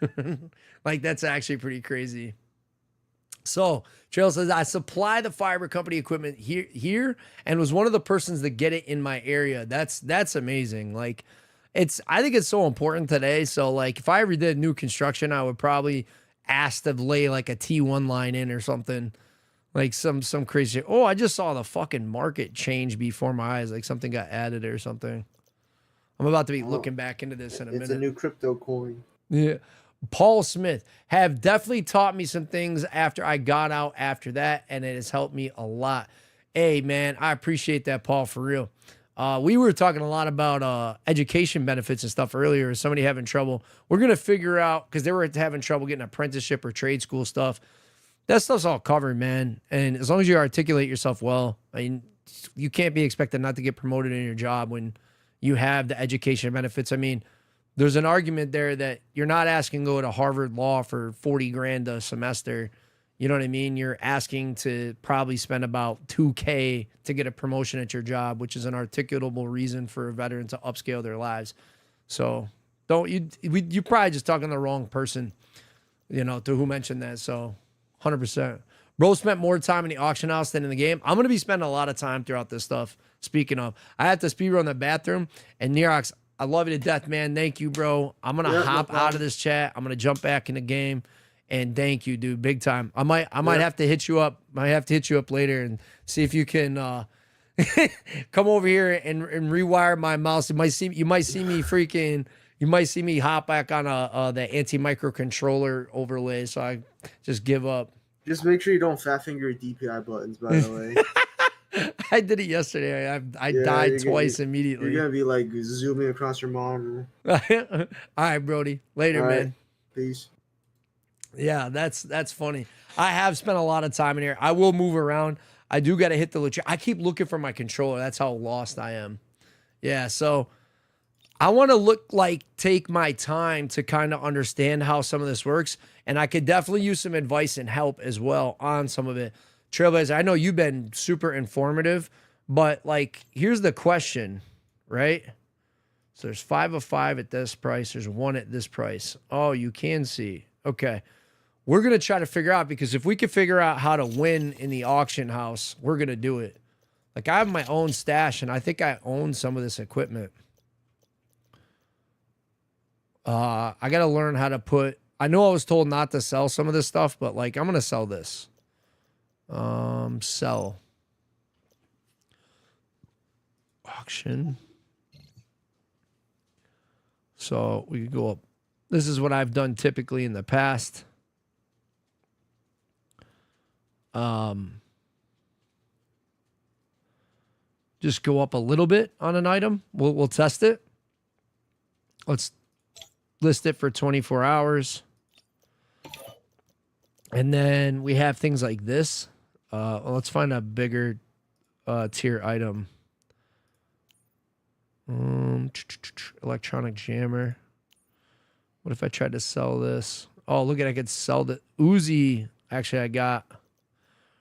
Like, that's actually pretty crazy. So, Trail says, I supply the fiber company equipment here and was one of the persons that get it in my area. That's amazing. Like, I think it's so important today. So, like, if I ever did new construction, I would probably ask to lay like a T1 line in or something. Like some crazy. Oh, I just saw the fucking market change before my eyes. Like something got added or something. I'm about to be looking back into this in a minute. It's a new crypto coin. Yeah. Paul Smith have definitely taught me some things after I got out after that, and it has helped me a lot. Hey, man, I appreciate that, Paul, for real. We were talking a lot about education benefits and stuff earlier. Somebody having trouble. We're going to figure out, because they were having trouble getting apprenticeship or trade school stuff. That stuff's all covered, man. And as long as you articulate yourself well, I mean, you can't be expected not to get promoted in your job when you have the education benefits. I mean, there's an argument there that you're not asking to go to Harvard Law for 40 grand a semester. You know what I mean? You're asking to probably spend about $2K to get a promotion at your job, which is an articulable reason for a veteran to upscale their lives. So you're probably just talking to the wrong person, to who mentioned that. So 100%. Bro spent more time in the auction house than in the game. I'm going to be spending a lot of time throughout this stuff. Speaking of, I had to speed run the bathroom, and Nerox, I love you to death, man. Thank you, bro. I'm going to hop out of this chat. I'm going to jump back in the game, and thank you, dude, big time. I might have to hit you up. Might have to hit you up later and see if you can come over here and rewire my mouse. You might see me hop back on the anti-micro controller overlay, so I just give up. Just make sure you don't fat finger your DPI buttons, by the way. I did it yesterday. I died twice immediately. You're gonna be like zooming across your monitor. All right, Brody. Later, man. Peace. Yeah, that's funny. I have spent a lot of time in here. I will move around. I do got to hit the loot. I keep looking for my controller. That's how lost I am. Yeah, so I want to take my time to kind of understand how some of this works, and I could definitely use some advice and help as well on some of it. Trailblazer, I know you've been super informative, but like, here's the question, right? So there's 5 of 5 at this price. There's 1 at this price. Oh, you can see. Okay. We're going to try to figure out, because if we can figure out how to win in the auction house, we're going to do it. Like, I have my own stash, and I think I own some of this equipment. I got to learn how to put, I know I was told not to sell some of this stuff, but like, I'm going to sell this. Sell. Auction. So we could go up. This is what I've done typically in the past. Just go up a little bit on an item. We'll test it. Let's list it for 24 hours. And then we have things like this. Let's find a bigger tier item. Electronic jammer. What if I tried to sell this? Oh, look at, I could sell the Uzi. Actually, I got